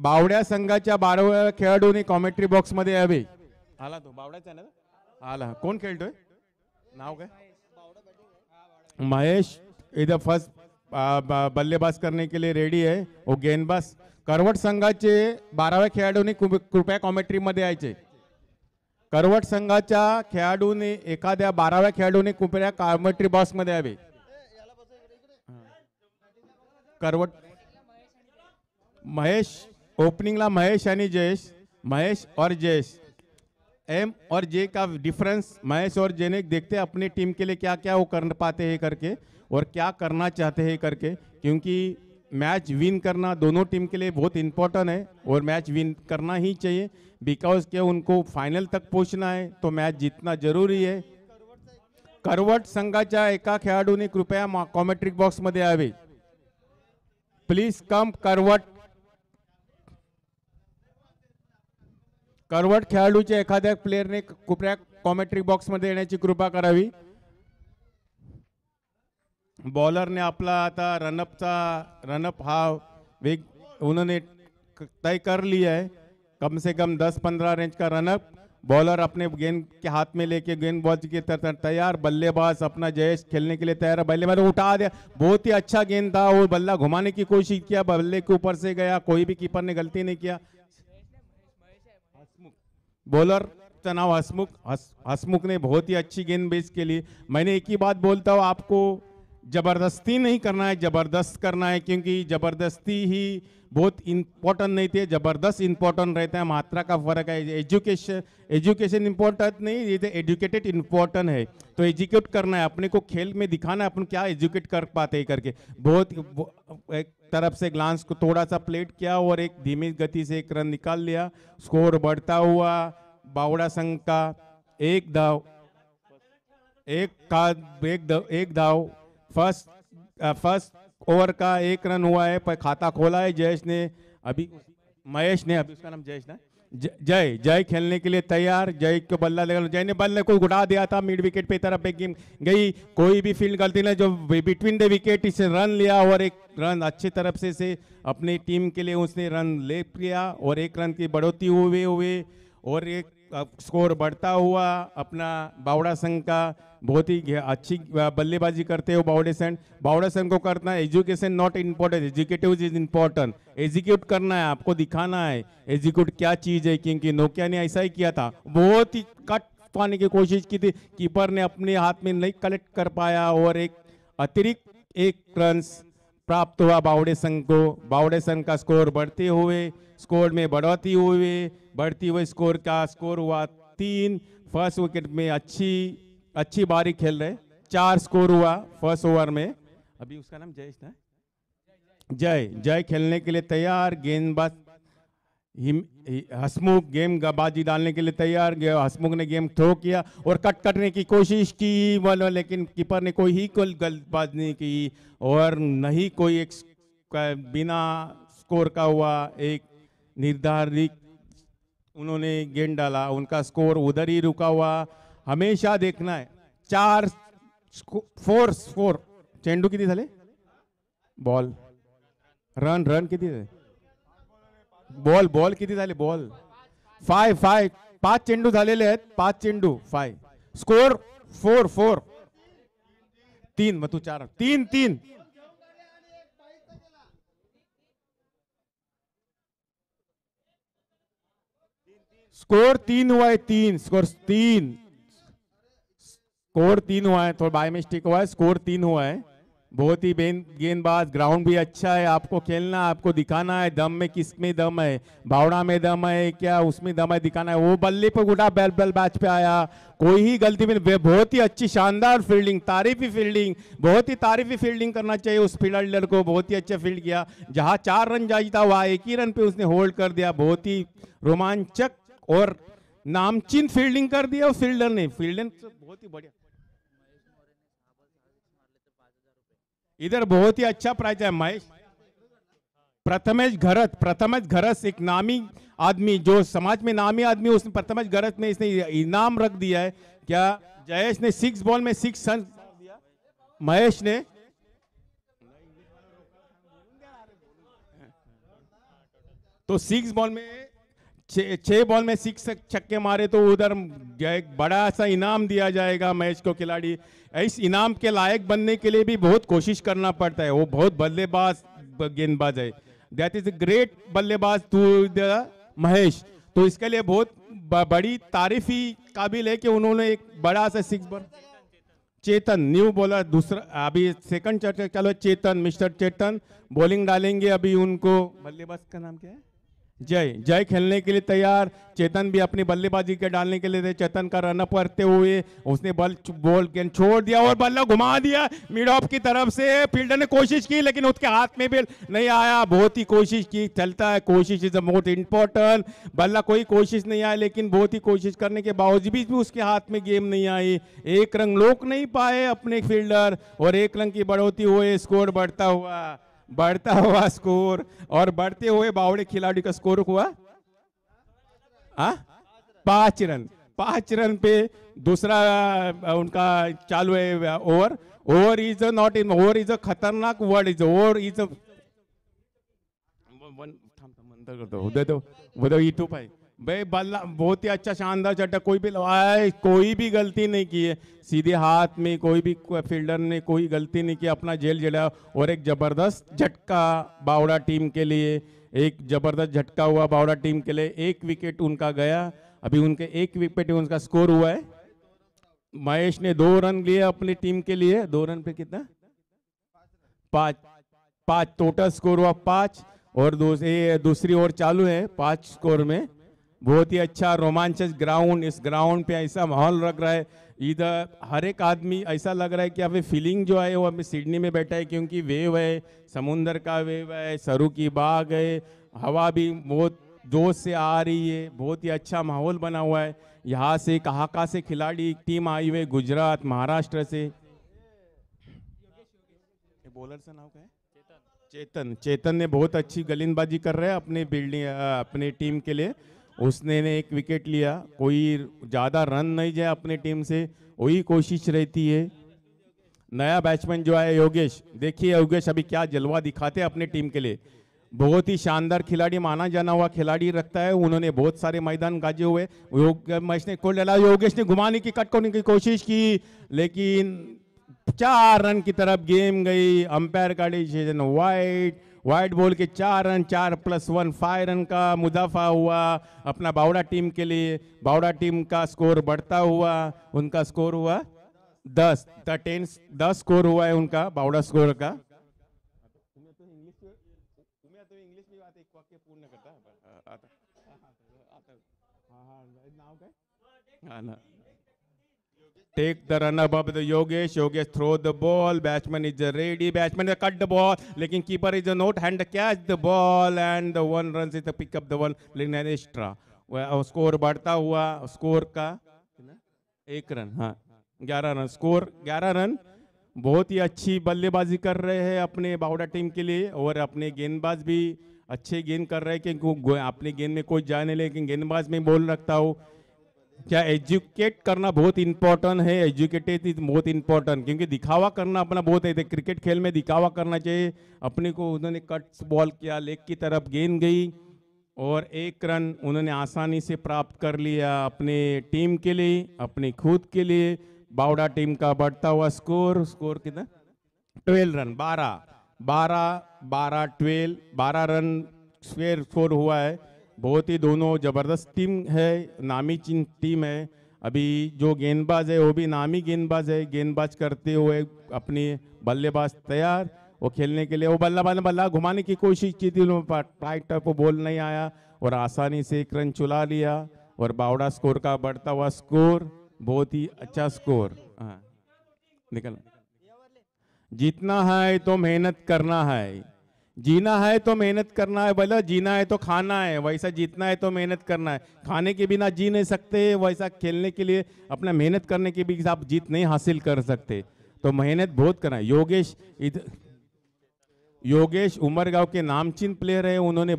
बावड्या संघाच्या 12व्या खेळाडूंनी commentary box मध्ये यावे. आला तो बावड्याचा ना, आला. कोण खेळतोय, नाव काय? महेश इधर फर्स्ट बल्लेबाज करने के लिए रेडी है. वो गेंदबाज. करवट संघाचे 12व्या खेळाडूंनी कृपया कॉमेंट्री मध्ये यायचे. करवट संघाच्या खेळाडूंनी एखाद्या 12व्या खेळाडूंनी कृपया कॉमेंट्री बॉक्स मध्ये यावे. करवट महेश ओपनिंगला महेश आणि जयेश. महेश और जयेश, एम और जे का डिफरेंस महेश और जे ने देखते हैं अपनी टीम के लिए क्या क्या वो कर पाते हैं करके और क्या करना चाहते हैं करके, क्योंकि मैच विन करना दोनों टीम के लिए बहुत इंपॉर्टेंट है और मैच विन करना ही चाहिए बिकॉज के उनको फाइनल तक पहुंचना है तो मैच जीतना जरूरी है. करवट संघाच्या एका खेळाडूने कृपया कॉमेंट्री बॉक्स मध्ये यावे. प्लीज कम करवट. करवट खेळाडूच्या एखाद्या प्लेयरने कृपया कॉमेंट्री बॉक्स मध्ये येण्याची कृपा करावी. बॉलरने आपला आता रनअप हा वेग उन्होंने तय कर लिया है. कम से कम 10-15 रेंज का रनअप. बॉलर अपने गेंद के हाथ में लेके गेंदबाज की तरफ तैयार. बल्लेबाज अपना जयेश खेलने के लिए तैयार है. बल्लेबाज उठा दिया, बहुत ही अच्छा गेंद था. वो बल्ला घुमाने की कोशिश किया, बल्ले के ऊपर से गया. कोई भी कीपर ने गलती नहीं किया. बॉलर का नाम हसमुख. हसमुख ने बहुत ही अच्छी गेंदबाजी के लिए. मैंने एक ही बात बोलता हूँ आपको, जबरदस्ती नहीं करना है, जबरदस्त करना है, क्योंकि जबरदस्ती ही बहुत इंपॉर्टेंट नहीं थे, जबरदस्त इंपॉर्टेंट रहता है. मात्रा का फर्क है. एजुकेशन इंपॉर्टेंट नहीं, ये एजुकेटेड इंपॉर्टेंट है. तो एजुकेट करना है, अपने को खेल में दिखाना है अपन क्या एजुकेट कर पाते हैं करके. बहुत एक तरफ से ग्लांस को थोड़ा सा प्लेट किया और एक धीमी गति से एक रन निकाल लिया. स्कोर बढ़ता हुआ बावड़ा संघ का एक दाव. फर्स्ट ओवर का 1 रन हुआ है, पर खाता खोला है जयेश ने. अभी महेश ने, अभी उसका नाम जयेश ना, जय खेलने के लिए तैयार. जय को बल्ला लगा, जय ने बल्ले को उड़ा दिया था. मिड विकेट पे तरफ एक गेम गई. कोई भी फील्ड गलती नहीं, जो बिटवीन द विकेट इसे रन लिया और एक रन अच्छी तरफ से अपनी टीम के लिए उसने रन ले लिया और 1 रन की बढ़ोतरी हुए और एक स्कोर बढ़ता हुआ अपना बावड़ा संघ का. बहुत ही अच्छी बल्लेबाजी करते हो बावड़ा संघ को करना है. Education not important, educative is important. Execute करना है, आपको दिखाना है एग्जीक्यूट क्या चीज है, क्योंकि नोकिया ने ऐसा ही किया था. बहुत ही कट पाने की कोशिश की थी, कीपर ने अपने हाथ में नहीं कलेक्ट कर पाया और एक अतिरिक्त 1 रन प्राप्त हुआ बावड़े संघ को. बावड़े संघ का स्कोर बढ़ते हुए स्कोर में बढ़ती हुए स्कोर हुआ 3. फर्स्ट विकेट में अच्छी बारी खेल रहे. 4 स्कोर हुआ फर्स्ट ओवर में. अभी उसका नाम जयेश ना, जय खेलने के लिए तैयार. गेंदबाज हसमुख गेंदबाजी डालने के लिए तैयार. हसमुख ने गेम थ्रो किया और कट करने की कोशिश की, लेकिन कीपर ने कोई ही गेंदबाजी नहीं की और नहीं कोई एक बिना स्कोर का हुआ एक निर्धारित उन्होंने गेंद डाला. उनका स्कोर उधर ही रुका हुआ. हमेशा देखना है. 4 चेंडू किती झाले, बॉल रन किती झाले, बॉल किती झाले, बॉल 5 चेंडू झालेले आहेत. 5 चेंडू 5. स्कोर 4 3. मग तू 4 3 स्कोर 3 हुआ है. 3 स्कोर 3 हुआ है. थोड़ा बाय मिस्टेक हुआ है. स्कोर 3 हुआ है. बहुत ही गेंदबाज. ग्राउंड भी अच्छा है, आपको खेलना, आपको दिखाना है दम में, किस में दम है, भावड़ा में दम है क्या, उसमें दम है, दिखाना है. वो बल्ले पर उड़ा बैल बैच पे आया, कोई ही गलती में. बहुत ही अच्छी शानदार फील्डिंग, तारीफी फील्डिंग, बहुत ही तारीफी फील्डिंग करना चाहिए उस फील्डर को. बहुत ही अच्छा फील्ड किया. जहां 4 रन चाहिए था वहां 1 ही रन पे उसने होल्ड कर दिया. बहुत ही रोमांचक और नामचीन फील्डिंग कर दिया उस फील्डर ने. बहुत ही बढ़िया. इधर बहुत ही अच्छा प्राइज है. महेश प्रथमेश घरत एक नामी आदमी, जो समाज में नामी आदमी, उसने प्रथमेश घरत में इसने इनाम रख दिया है. क्या जयेश ने 6 बॉल में 6 रन दिया, महेश ने तो 6 बॉल में 6 बॉल में 6 छक्के मारे तो उधर एक बड़ा सा इनाम दिया जाएगा मैच को। खिलाड़ी इस इनाम के लायक बनने के लिए भी बहुत कोशिश करना पड़ता है। वो बहुत बल्लेबाज गेंदबाज है, दैट इज ग्रेट बल्लेबाज टू द महेश। तो इसके लिए बहुत बड़ी तारीफ ही काबिल है कि उन्होंने एक बड़ा सा 6 बॉल। चेतन न्यू बॉलर, दूसरा अभी सेकंड चर्चा चलो। चेतन, मिस्टर चेतन बॉलिंग डालेंगे अभी। उनको बल्लेबाज का नाम क्या है? जय। जय खेलने के लिए तैयार। चेतन भी अपनी बल्लेबाजी के डालने के लिए थे। चेतन का रनअप करते हुए उसने बॉल गेंद छोड़ दिया और बल्ला घुमा दिया मिड ऑफ की तरफ से। फील्डर ने कोशिश की लेकिन उसके हाथ में भी नहीं आया। बहुत ही कोशिश की, चलता है, कोशिश इज मोस्ट इंपॉर्टेंट। बल्ला कोई कोशिश नहीं आया लेकिन बहुत ही कोशिश करने के बावजूद भी उसके हाथ में गेम नहीं आई। एक रन रोक नहीं पाए अपने फील्डर और 1 रन की बढ़ोतरी हुए। स्कोर बढ़ता हुआ स्कोर और बढ़ते हुए बावड़े खिलाड़ी का स्कोर हुआ 5 रन। 5 रन पे दूसरा उनका चालू है over. Over is not in, over is a खतरनाक वर्ड। इज ओवर इज भाई बल्ला बहुत ही अच्छा शानदार चट्टा। कोई भी गलती नहीं की है, सीधे हाथ में कोई भी फील्डर ने कोई गलती नहीं की, अपना जेल जड़ा। और एक जबरदस्त झटका बावड़ा टीम के लिए, एक जबरदस्त झटका हुआ बावड़ा टीम के लिए। 1 विकेट उनका गया। अभी उनके 1 विकेट उनका स्कोर हुआ है। महेश ने 2 रन लिए अपनी टीम के लिए। 2 रन पे कितना? 5 टोटल स्कोर हुआ 5। और दूसरी ओवर चालू है 5 स्कोर में। बहुत ही अच्छा रोमांचक ग्राउंड। इस ग्राउंड पे ऐसा माहौल लग रहा है, इधर हर एक आदमी ऐसा लग रहा है कि अभी फीलिंग जो है वो अभी सिडनी में बैठा है, क्योंकि वेव है, समुंदर का वेव है, सरू की बाग है, हवा भी बहुत जोश से आ रही है। बहुत ही अच्छा माहौल बना हुआ है। यहाँ से कहाँ से खिलाड़ी टीम आई हुई, गुजरात, महाराष्ट्र से। बॉलर से नाम क्या है? चेतन ने बहुत अच्छी गेंदबाजी कर रहे हैं अपनी टीम के लिए। उसने 1 विकेट लिया। कोई ज़्यादा रन नहीं जाए अपने टीम से, वही कोशिश रहती है। नया बैट्समैन जो है योगेश, देखिए योगेश अभी क्या जलवा दिखाते हैं अपने टीम के लिए। बहुत ही शानदार खिलाड़ी, माना जाना हुआ खिलाड़ी रखता है। उन्होंने बहुत सारे मैदान गाजे हुए। मैच ने खोल डाला। योगेश ने घुमाने की, कट करने की कोशिश की लेकिन 4 रन की तरफ गेम गई। अंपायर का डिसीजन वाइड बॉल के 4 रन, 4+1 5 रन का मुनाफा हुआ अपना बावड़ा टीम के लिए। बावड़ा टीम का स्कोर बढ़ता हुआ, उनका स्कोर हुआ 10 स्कोर हुआ है उनका बावड़ा स्कोर का। Take the run above the Yogesh. Yogesh throw the ball. Batsman is ready. Batsman cut the ball. लेकिन keeper is not hand catch the ball and the 1 runs is to pick up the one लेकिन extra. Score बढ़ता हुआ, score का 1 run, हाँ 11 run, score 11 run. बहुत ही अच्छी बल्लेबाजी कर रहे हैं अपने बावड़ा टीम के लिए। और अपने गेंदबाज भी अच्छे गेंद कर रहे हैं, क्योंकि अपने गेंद में कोई जाने, लेकिन गेंदबाज में बोल रखता हूँ क्या एजुकेट करना बहुत इंपॉर्टेंट है। एजुकेटेड इज बहुत इंपॉर्टेंट, क्योंकि दिखावा करना अपना बहुत है। क्रिकेट खेल में दिखावा करना चाहिए अपने को। उन्होंने कट बॉल किया, लेग की तरफ गेंद गई और 1 रन उन्होंने आसानी से प्राप्त कर लिया अपने टीम के लिए, अपनी खुद के लिए। बावड़ा टीम का बढ़ता हुआ स्कोर कितना? 12 रन, 12 रन स्कोर हुआ है। बहुत ही दोनों जबरदस्त टीम है, नामी टीम है। अभी जो गेंदबाज है वो भी नामी गेंदबाज है। गेंदबाज करते हुए अपनी बल्लेबाज तैयार वो खेलने के लिए। वो बल्ला घुमाने की कोशिश की थी, राइट को बॉल नहीं आया और आसानी से 1 रन चुला लिया। और बावड़ा स्कोर का बढ़ता हुआ स्कोर, बहुत ही अच्छा स्कोर। हाँ निकल। जीतना है तो मेहनत करना है, जीना है तो मेहनत करना है। बोला जीना है तो खाना है, वैसा जीतना है तो मेहनत करना है। खाने के बिना जी नहीं सकते, वैसा खेलने के लिए अपना मेहनत करने के बिना आप जीत नहीं हासिल कर सकते। तो मेहनत बहुत करना है। योगेश उमरगांव के नामचीन प्लेयर है। उन्होंने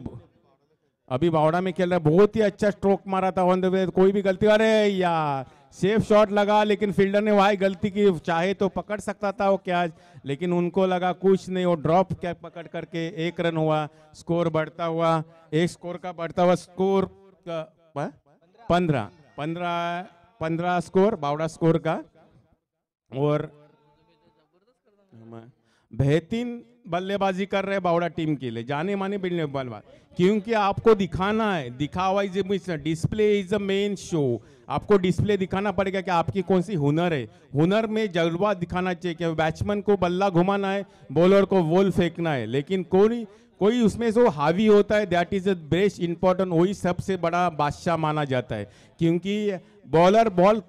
अभी बावड़ा में खेल रहा है, बहुत ही अच्छा स्ट्रोक मारा था ऑन द वे। कोई भी गलती, अरे यार सेफ शॉट लगा, लेकिन फील्डर ने वही गलती की, चाहे तो पकड़ सकता था वो कैच, लेकिन उनको लगा कुछ नहीं, वो ड्रॉप क्या पकड़ करके 1 रन हुआ। स्कोर बढ़ता हुआ, एक स्कोर का बढ़ता हुआ स्कोर 15 स्कोर बावड़ा स्कोर का। और बेहतरीन बल्लेबाजी कर रहे बावड़ा टीम के लिए, जाने माने बल्लेबाज, क्योंकि आपको दिखाना है, दिखावा is display is a main show. आपको डिस्प्ले दिखाना पड़ेगा कि आपकी कौन सी हुनर है, हुनर में जज्बा दिखाना चाहिए कि बैट्समैन को बल्ला घुमाना है, बॉलर को बॉल फेंकना है, लेकिन कोई उसमें जो हावी होता है that is a best important, वही सबसे बड़ा बादशाह माना जाता है। क्योंकि बॉलर बॉल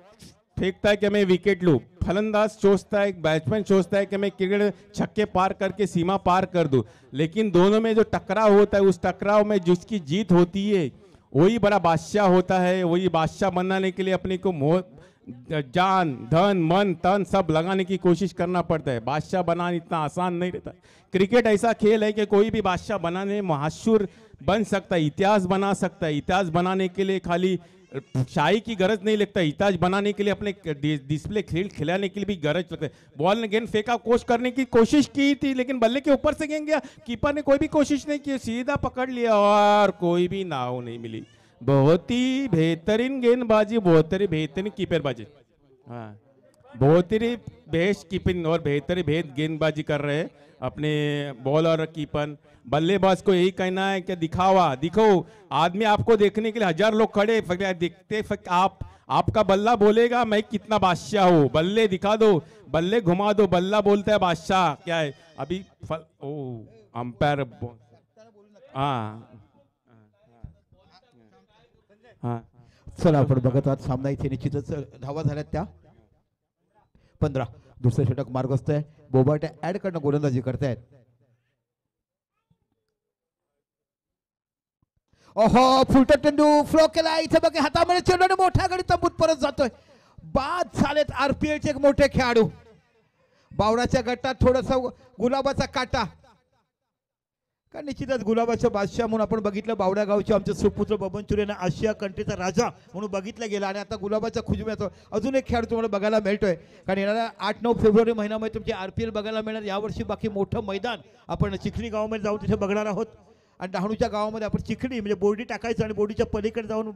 फेंकता है कि मैं विकेट लूँ, फलंदाज सोचता है, बैट्समैन सोचता है कि मैं क्रिकेट छक्के पार करके सीमा पार कर दूं, लेकिन दोनों में जो टकराव होता है, उस टकराव में जिसकी जीत होती है वही बड़ा बादशाह होता है। वही बादशाह बनाने के लिए अपने को जान धन मन तन सब लगाने की कोशिश करना पड़ता है। बादशाह बनाना इतना आसान नहीं रहता। क्रिकेट ऐसा खेल है कि कोई भी बादशाह बनाने मशहूर बन सकता है, इतिहास बना सकता है। इतिहास बनाने के लिए खाली शाही की गरज नहीं लगता, इतिहास बनाने के लिए अपने डिस्प्ले खेल खिलाने के लिए भी गरज लगता है। बॉल ने गेंद फेंका, कोच करने की कोशिश की थी, लेकिन बल्ले के ऊपर से गेंद गया, कीपर ने कोई भी कोशिश नहीं की, सीधा पकड़ लिया और कोई भी नाव नहीं मिली। बहुत ही बेहतरीन गेंदबाजी, बहुत ही बेहतरीन कीपरबाजी, हाँ बहुत ही बेस्ट कीपिंग और बेहतरीन गेंदबाजी कर रहे हैं अपने बॉलर और कीपर। बल्लेबाज को यही कहना है कि दिखो, आदमी आपको देखने के लिए 1000 लोग खड़े देखते, आपका बल्ला बोलेगा मैं कितना बादशाह हूँ, बल्ले दिखा दो, बल्ले घुमा दो, बल्ला बोलता है बादशाह क्या है। अभी अंपायर चला आपण बघत आहात सामना इथे निश्चितच धावा झाल्यात त्या 15। दुसरं षटक मार्गस्थ आहे, बोबाटे ऍड करणं गोलंदाजी करतायत। ओहो फुलटन चेंडू फ्लो केला, इथे बघा हातामध्ये चेंडू आणि मोठा गडी तंबूत परत जातोय। बाद झालेत RPL चे एक मोठे खेळाडू। बावडाच्या गटात थोडासा गुलाबाचा काटा, का निश्चितच गुलाबाच्या बादशाह म्हणून आपण बघितलं। बावडा गावचे आमचे सुपुत्र बबन चुरेने आशिया कंट्रीचा राजा म्हणून बघितलं गेला, आणि आता गुलाबाच्या खुजम्यात अजून एक खेळ तुम्हाला बघायला मिळतोय। कारण येणाऱ्या 8-9 फेब्रुवारी महिन्यामध्ये तुमची RPL बघायला मिळणार। यावर्षी बाकी मोठं मैदान आपण चिखली गावामध्ये जाऊन तिथे बघणार आहोत, आणि डहाणूच्या गावामध्ये आपण चिखली म्हणजे बोर्डी टाकायचं आणि बोर्डीच्या पलीकडे जाऊन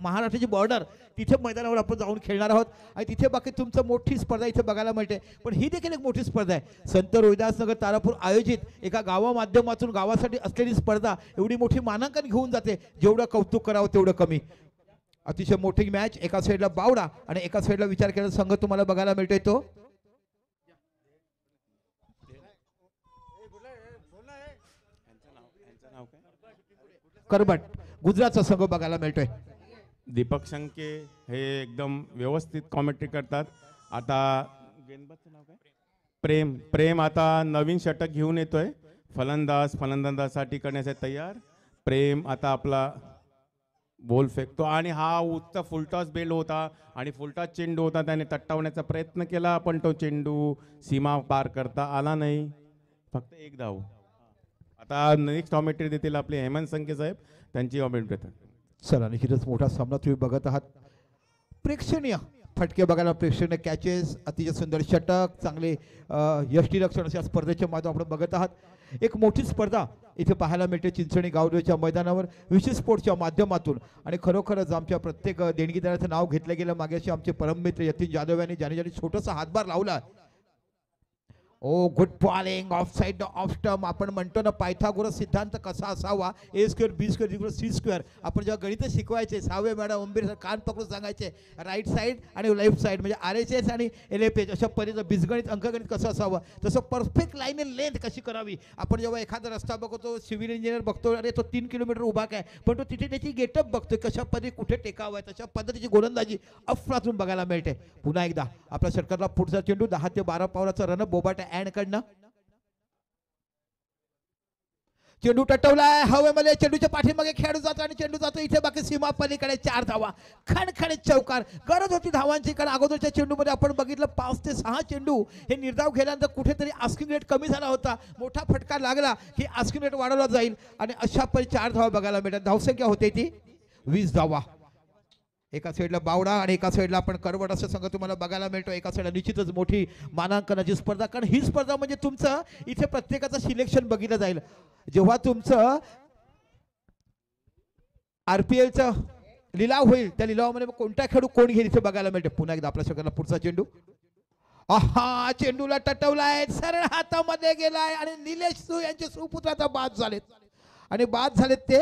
महाराष्ट्राची बॉर्डर तिथे मैदानावर आपण जाऊन खेळणार आहोत। आणि तिथे बाकी तुमचं मोठी स्पर्धा इथे बघायला मिळते। पण ही देखील एक मोठी स्पर्धा आहे, संत रोहिदासनगर तारापूर आयोजित एका गावामाध्यमातून गावासाठी असलेली स्पर्धा एवढी मोठी मानांकन घेऊन जाते, जेवढं कौतुक करावं तेवढं कमी। अतिशय मोठी मॅच, एका साईडला बावडा आणि एका साईडला विचार केलेला संघ तुम्हाला बघायला मिळतोय तो करबट गुजरातचा संघ बघायला मिळतोय। दीपक शंके हे एकदम व्यवस्थित कॉमेंट्री करतात। आता गेंदबाजचं नाव काय, प्रेम आता नवीन षटक घेऊन येतोय। फलंदाजासाठी करण्यासाठी तयार प्रेम आता आपला बॉल फेकतो, आणि हा उत्तर फुलटॉस बेल होता आणि फुलटॉस चेंडू होता, त्याने तट्टावण्याचा प्रयत्न केला, पण तो चेंडू सीमा पार करता आला नाही, फक्त 1 धाव। आता नेक्स्ट कॉमेंट्री देतील आपले हेमंत संके साहेब, त्यांची कॉमेंट्री देतात। चला निश्चितच मोठा सामना तुम्ही बघत आहात। प्रेक्षणीय फटके बघायला, प्रेक्षणीय कॅचेस, अतिशय सुंदर षटक, चांगले यष्टीरक्षण अशा स्पर्धेच्या माध्यमातून आपण बघत आहात। एक मोठी स्पर्धा इथे पाहायला मिळते चिंचणी गावदेवीच्या मैदानावर विशेष स्पोर्ट्सच्या माध्यमातून। आणि खरोखरच आमच्या प्रत्येक देणगीदाराचं नाव घेतलं गेलं। मागेशी आमचे परममित्र यतीन जाधव यांनी ज्याने छोटासा हातभार लावला। Oh good bowling, off side off stump, आपण म्हणतो ना पायथागोरस सिद्धांत कसा असावा, A² B² C²। आपण जेव्हा गणित शिकवायचे सावे मॅडम अंबीर सर कान पकडून सांगायचे राईट साइड आणि लेफ्ट साइड म्हणजे RHS आणि LHS अशा पद्धतीचं बीजगणित अंकगणित कसं असावं, तसं परफेक्ट लाईन इन लेंथ कशी करावी। आपण जेव्हा एखादा रस्ता बघतो, सिव्हिल इंजिनियर बघतो, अरे तो 3 किलोमीटर उभा काय, पण तो तिथे त्याची गेटअप बघतोय कशा पद्धती कुठे टेकावं आहे, तशा पद्धतीची गोलंदाजी अफलातून बघायला मिळते। पुन्हा एकदा आपल्या षटकातला पुढचा चेंडू 10 ते 12 पावलाचा रन बोबाटा अँड कडनं चेंडू टटवलाय हवेमध्ये, चेंडूच्या पाठीमागे खेळू जातो आणि चेंडू जातो इथे बाकी सीमा पलीकडे 4 धावा, खणखणीत चौकार। गरज होती धावांची, कारण अगोदरच्या चेंडूमध्ये आपण बघितलं 5 ते 6 चेंडू हे निर्धाव गेल्यानंतर कुठेतरी आस्किंग रेट कमी झाला होता, मोठा फटका लागला की आस्किंग रेट वाढवला जाईल, आणि अशा परी 4 धावा बघायला मिळतात। धावसंख्या होते ती 20 धावा। एका साईडला बावडा आणि एका साईडला आपण करवट असं संघ तुम्हाला बघायला मिळतो. एका साईडला निश्चितच मोठी मानांकनाची स्पर्धा, कारण ही स्पर्धा म्हणजे तुमचं इथे प्रत्येकाचं सिलेक्शन बघितलं जाईल. जेव्हा तुमचं RPLचा लिलाव होईल त्या लिलावामध्ये कोणता खेळाडू कोण घेईल इथे बघायला मिळते. पुन्हा एकदा आपल्या सगळ्यांना पुढचा चेंडू, आहा चेंडूला टटवलाय, सरळ हातामध्ये गेलाय आणि निलेश सू यांचे सुपुत्र आता बाद झालेत आणि बाद झालेत ते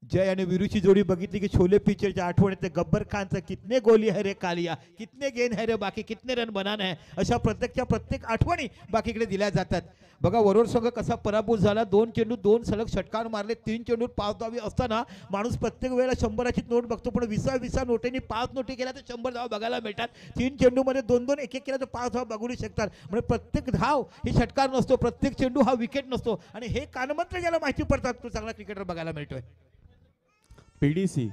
जय आणि वीरूची जोडी बघितली की छोले पिक्चरच्या आठवणीत ते गब्बर खानचं कितने गोली है रे कालिया, कितने गेंद है रे बाकी, कितने रन बनाना है, अशा प्रत्येक आठवणी बाकीकडे दिल्या जातात. बघा वरोर संघ कसा पराभूत झाला. 2 चेंडू 2 सलग षटकार मारले. 3 चेंडू 5 धावी असताना माणूस प्रत्येक वेळेला 100ची नोट बघतो, पण 20 नोटेनी 5 नोटी केल्या तर 100 धाव बघायला मिळतात. 3 चेंडू मध्ये 2-2 एक केला तर 5 धाव बघू शकतात. म्हणजे प्रत्येक धाव ही षटकार नसतो, प्रत्येक चेंडू हा विकेट नसतो आणि हे कानमंत्र ज्याला माहिती पडतात तो चांगला क्रिकेटर बघायला मिळतोय. PDC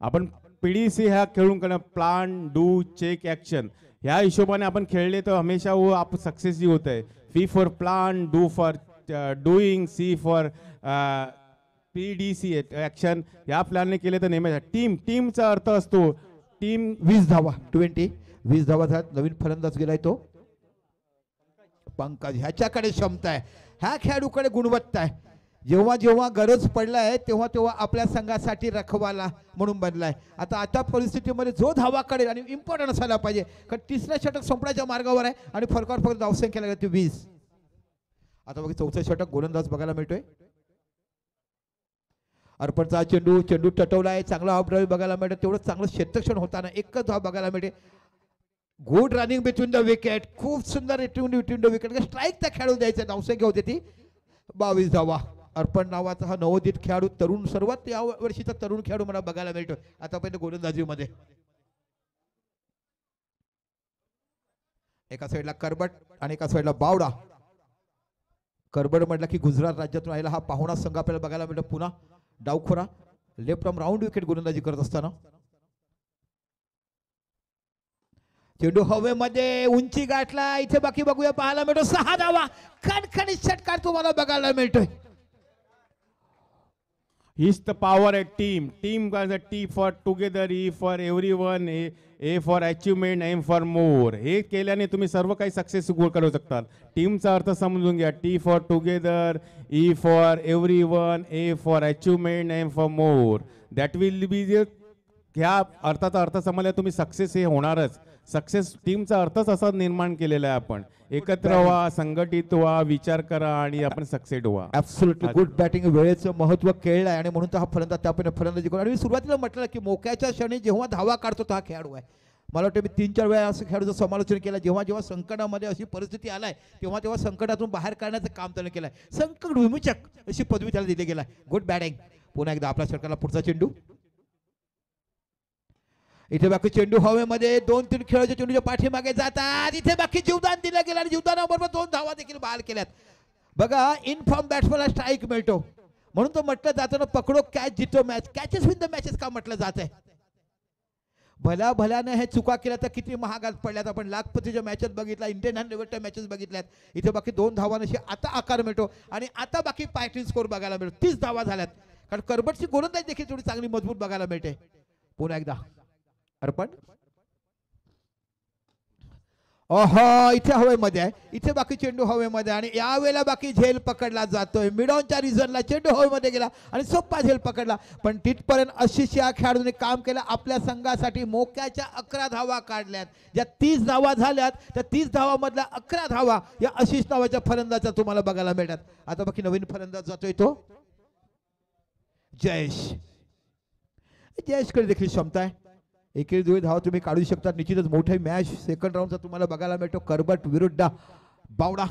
आपण PDC ह्या खेळून करणं प्लान डू चेक ॲक्शन ह्या हिशोबाने आपण खेळले तर हमेशा वो आप सक्सेस ही होत आहे. P for plan, do for doing, C for PDC action या प्लॅनने केले तर नेहमी टीमचा अर्थ असतो. टीम 20 धावा 20 धावा झाल्यात. नवीन फलंदाज गेलाय तो पंकज. ह्याच्याकडे क्षमता आहे, ह्या खेळाडूकडे गुणवत्ता आहे. जेव्हा जेव्हा गरज पडलाय तेव्हा तेव्हा आपल्या संघासाठी रखवाला म्हणून बनलाय. आता परिस्थितीमध्ये जो धावा काढेल आणि इम्पॉर्टंट असायला पाहिजे, कारण तिसरं षटक संपण्याच्या मार्गावर आहे आणि फरकावर फक्त धावसंख्या लागली ती 20. आता बघा चौथं षटक गोलंदाज बघायला मिळतोय. अर्पणचा चेंडू टटवलाय, चांगला ऑफ ड्राईव्ह बघायला मिळतं. तेवढं चांगलं क्षेत्रक्षण होताना एकच धाव बघायला मिळते. Good running between the wicket, खूप सुंदर बिटवीन द विकेट. स्ट्राईक त्या खेळून द्यायचं, धावसंख्या होती ती 22 धावा. अर्पण नावाचा हा नवोदित खेळाडू, तरुण, सर्वात या वर्षीचा तरुण खेळाडू मला बघायला मिळतो आतापर्यंत गोलंदाजीमध्ये. एका साईडला करबट आणि एका साईडला बावडा. करबट म्हटलं की गुजरात राज्यातून आलेला हा पाहुणा संघ आपल्याला बघायला मिळतो. पुन्हा डावखोरा लेफ्ट आर्म राऊंड विकेट गोलंदाजी करत असताना चेंडू हवेमध्ये उंची गाठला. इथे बाकी बघूया, पाहायला मिळतो 6 धावा. खणखणीत षटकार तुम्हाला बघायला मिळतोय. He's the power at team. Team has a T for together, E for everyone, A for achievement, M for more. हे केल्याने तुम्ही सर्व काही सक्सेसफुल करू शकता. टीमचा अर्थ समजून घ्या. T for together, E for everyone, A for achievement, M for more. That will be the ह्या अर्थाचा अर्थ समजल्या तुम्ही सक्सेस हे होणारच. सक्सेस टीमचा अर्थच असा निर्माण केलेला आहे. आपण एकत्र व्हा, संघटित व्हा, विचार करा आणि आपण सक्सेस व्हा. Absolutely good batting. वेळेचं महत्व कळलंय आणि म्हणून तर हा फलंदाज त्यापैकी फलंदाजी करू. आणि मी सुरुवातीला म्हटलं की मोक्याच्या क्षणी जेव्हा धावा काढतो तो हा खेळाडू आहे. मला वाटतं मी 3-4 वेळा असं खेळाडूचं समालोचन केलं. जेव्हा जेव्हा संकटामध्ये अशी परिस्थिती आलाय तेव्हा तेव्हा संकटातून बाहेर काढण्याचं काम त्याने केलंय. संकट विमोचक अशी पदवी त्याला दिली गेलाय. Good batting. पुन्हा एकदा आपल्या सरकारला पुढचा चेंडू. इथे बाकी चेंडू हवेमध्ये 2-3 खेळाच्या चेंडूच्या पाठीमागे जातात. इथे बाकी जीवदान दिलं गेलं आणि जीवदानाबरोबर 2 धावा देखील बहाल केल्यात. बघा इनफॉर्म बॅट्समॅनला स्ट्राईक मिळतो म्हणून तो म्हटलं जातं ना, पकडो कॅच जितो match, catches win the matches का म्हटलं जात आहे. भल्याने हे चुका केल्या तर किती महागात पडल्यात. आपण लाखपतीच्या मॅचेस बघितल्या, इंडियन हँड लेवलच्या मॅचेस बघितल्यात. इथे बाकी 2 धावांशी आता आकार मिळतो आणि आता बाकी फायटिंग स्कोर बघायला मिळतो. 30 धावा झाल्यात, कारण करबटची गोलंदाजी देखील थोडी चांगली मजबूत बघायला मिळते. पुन्हा एकदा अर्पण. इथे हवेमध्ये आहे. इथे बाकी चेंडू हवेमध्ये आणि यावेळेला बाकी झेल पकडला जातोय. मिडॉनच्या रिझनला चेंडू हवेमध्ये गेला आणि सोपा झेल पकडला, पण तिथपर्यंत आशिष या खेळाडूने काम केलं. आपल्या संघासाठी मोक्याच्या 11 धावा काढल्यात. ज्या 30 धावा झाल्यात त्या 30 धावामधल्या 11 धावा या आशिष नावाच्या फलंदाजा तुम्हाला बघायला मिळतात. आता बाकी नवीन फलंदाज जातोय तो जयेशकडे देखील क्षमता आहे. एकेरी 2 धावा तुम्ही काढू शकता. निश्चितच मोठे मॅच सेकंड राऊंडचा तुम्हाला बघायला मिळतो. करबट विरुद्ध बावडा.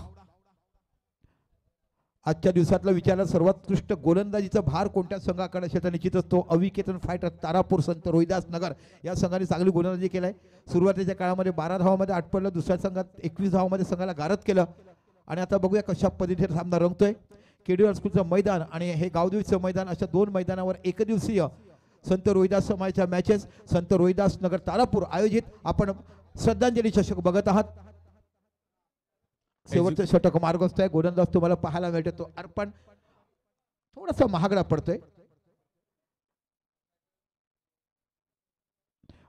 आजच्या दिवसातला विचारला सर्वात उत्कृष्ट गोलंदाजीचा भार कोणत्या संघाकडे असेल तर निश्चितच तो अविकेतन फायटर तारापूर संत रोहिदास नगर या संघाने चांगली गोलंदाजी केलाय. सुरुवातीच्या काळामध्ये 12 धावामध्ये 8 पडलं. दुसऱ्या संघात 21 धावामध्ये संघाला गारद केलं आणि आता बघूया कशा पद्धतीने सामना रंगतोय. केडीआर स्कूलचं मैदान आणि हे गावदेवीचं मैदान अशा 2 मैदानावर एकदिवसीय संत रोहिदास समाजाच्या मॅचेस संत रोहिदास नगर तारापूर आयोजित आपण श्रद्धांजली चषक बघत आहात. शेवटचं षटक मार्गस्थ आहे. गोलंदाज तुम्हाला पाहायला मिळतो तो अर्पण. थोडासा महागडा पडतोय.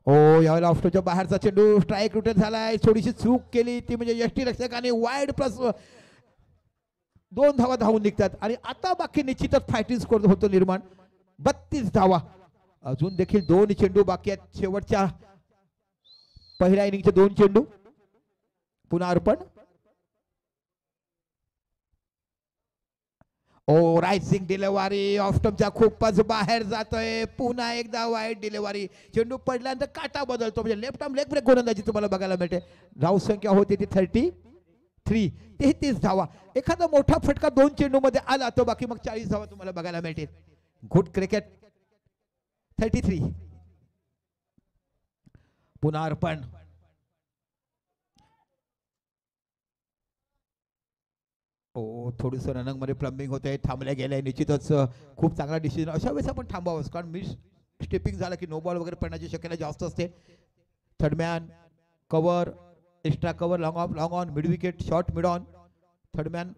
ओ यावेळेला ऑफस्टोच्या बाहेरचा चेंडू स्ट्राईक रोटेट झालाय, थोडीशी चूक केली ती म्हणजे यष्टी रक्षकाने वाईड प्लस 2 धावा धावून निघतात आणि आता बाकी निश्चितच फायटिंग स्कोर होतो निर्माण. 32 धावा. अजून देखील 2 चेंडू बाकी आहेत. शेवटच्या पहिल्या इनिंगचे 2 चेंडू. पुन्हा अर्पण. ओ रायझिंग डिलेवरी ऑफस्टमच्या खूपच बाहेर जातोय. पुन्हा एकदा वाईड डिलेवरी. चेंडू पडल्यानंतर काटा बदलतो म्हणजे लेफ्ट आर्म लेग ब्रेक गोलंदाजी तुम्हाला बघायला मिळते. धाव संख्या होती ती 33. 33 धावा. एखादा मोठा फटका 2 चेंडू मध्ये आला तर बाकी मग 40 धावा तुम्हाला बघायला मिळतील. Good cricket. 33. पुन्हा अर्पण. ओ थोडंसं रनंगमध्ये प्लंबिंग होते, थांबले गेले. निश्चितच खूप चांगला डिसिजन. अशा वेळेस आपण थांबावंच कारण मिस स्टेपिंग झालं की नो बॉल वगैरे पडण्याची शक्यता जास्त असते. Third man cover, extra cover, long of, long on, mid wicket, short mid on. Third man.